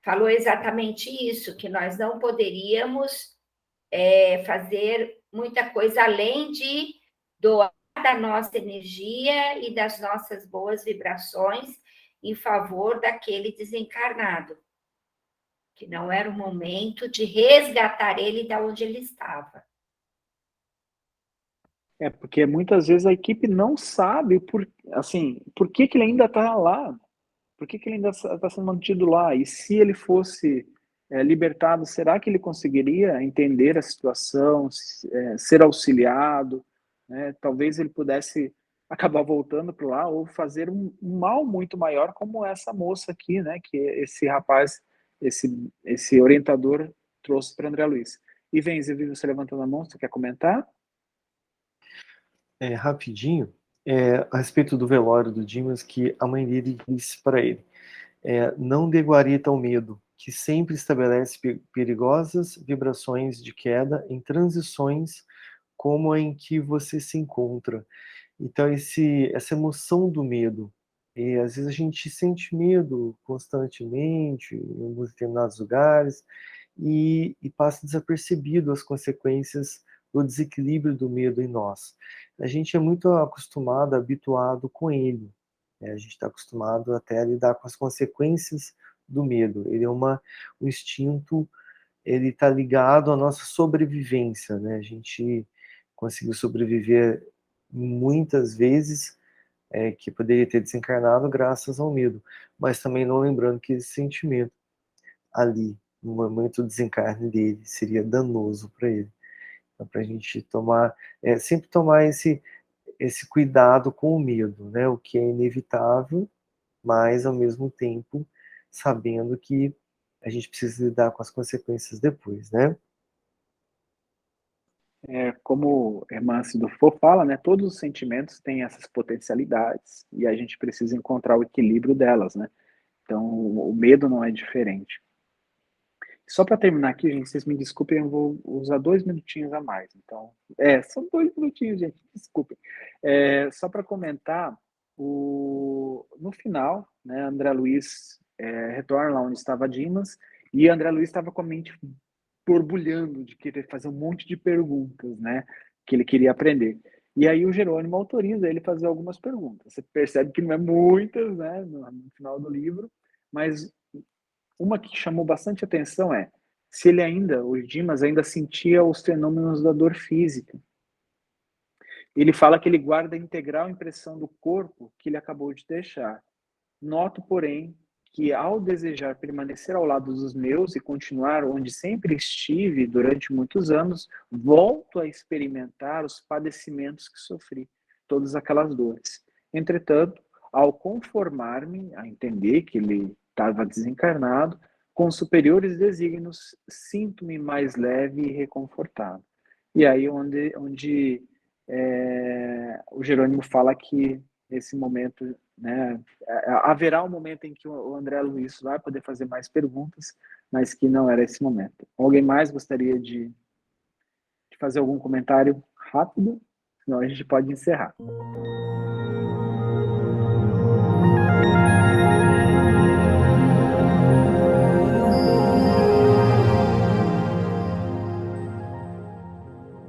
Speaker 2: falou exatamente isso, que nós não poderíamos fazer muita coisa além de doar da nossa energia e das nossas boas vibrações em favor daquele desencarnado, que não era o momento de resgatar ele da onde ele estava.
Speaker 1: Porque muitas vezes a equipe não sabe por que ele ainda está lá, por que ele ainda está sendo mantido lá, e se ele fosse libertado, será que ele conseguiria entender a situação, ser auxiliado, né? Talvez ele pudesse acabar voltando para lá ou fazer um mal muito maior, como essa moça aqui, né? Que esse rapaz, esse orientador trouxe para André Luiz. E vem, eu vi você levantando a mão, você quer comentar?
Speaker 4: Rapidinho, a respeito do velório do Dimas, que a mãe dele disse para ele, não dê guarita ao medo, que sempre estabelece perigosas vibrações de queda em transições como a em que você se encontra. Então, essa emoção do medo, às vezes a gente sente medo constantemente em determinados lugares e passa desapercebido as consequências do desequilíbrio do medo em nós. A gente é muito acostumado, habituado com ele. A gente está acostumado até a lidar com as consequências do medo. Ele é um instinto, ele está ligado à nossa sobrevivência, né? A gente conseguiu sobreviver muitas vezes, que poderia ter desencarnado graças ao medo, mas também não lembrando que esse sentimento ali, no momento do desencarne dele, seria danoso para ele. Então, para a gente sempre tomar esse cuidado com o medo, né? O que é inevitável, mas ao mesmo tempo sabendo que a gente precisa lidar com as consequências depois, né?
Speaker 1: Como Hermance Dufour fala, né? Todos os sentimentos têm essas potencialidades e a gente precisa encontrar o equilíbrio delas, né? Então, o medo não é diferente. Só para terminar aqui, gente, vocês me desculpem, eu vou usar 2 minutinhos a mais. Então, são 2 minutinhos, gente, desculpem. Só para comentar, no final, né, André Luiz retorna lá onde estava Dimas, e André Luiz estava com a mente borbulhando de querer fazer um monte de perguntas, né, que ele queria aprender. E aí o Jerônimo autoriza ele a fazer algumas perguntas. Você percebe que não é muitas, né, no final do livro, mas uma que chamou bastante atenção é se ele ainda, o Dimas ainda sentia os fenômenos da dor física. Ele fala que ele guarda a integral impressão do corpo que ele acabou de deixar. Noto, porém, que ao desejar permanecer ao lado dos meus e continuar onde sempre estive durante muitos anos, volto a experimentar os padecimentos que sofri, todas aquelas dores. Entretanto, ao conformar-me, a entender que ele estava desencarnado, com superiores desígnios, sinto-me mais leve e reconfortado. E aí onde o Jerônimo fala que nesse momento, né, haverá um momento em que o André Luiz vai poder fazer mais perguntas, mas que não era esse momento. Alguém mais gostaria de fazer algum comentário rápido? Senão a gente pode encerrar.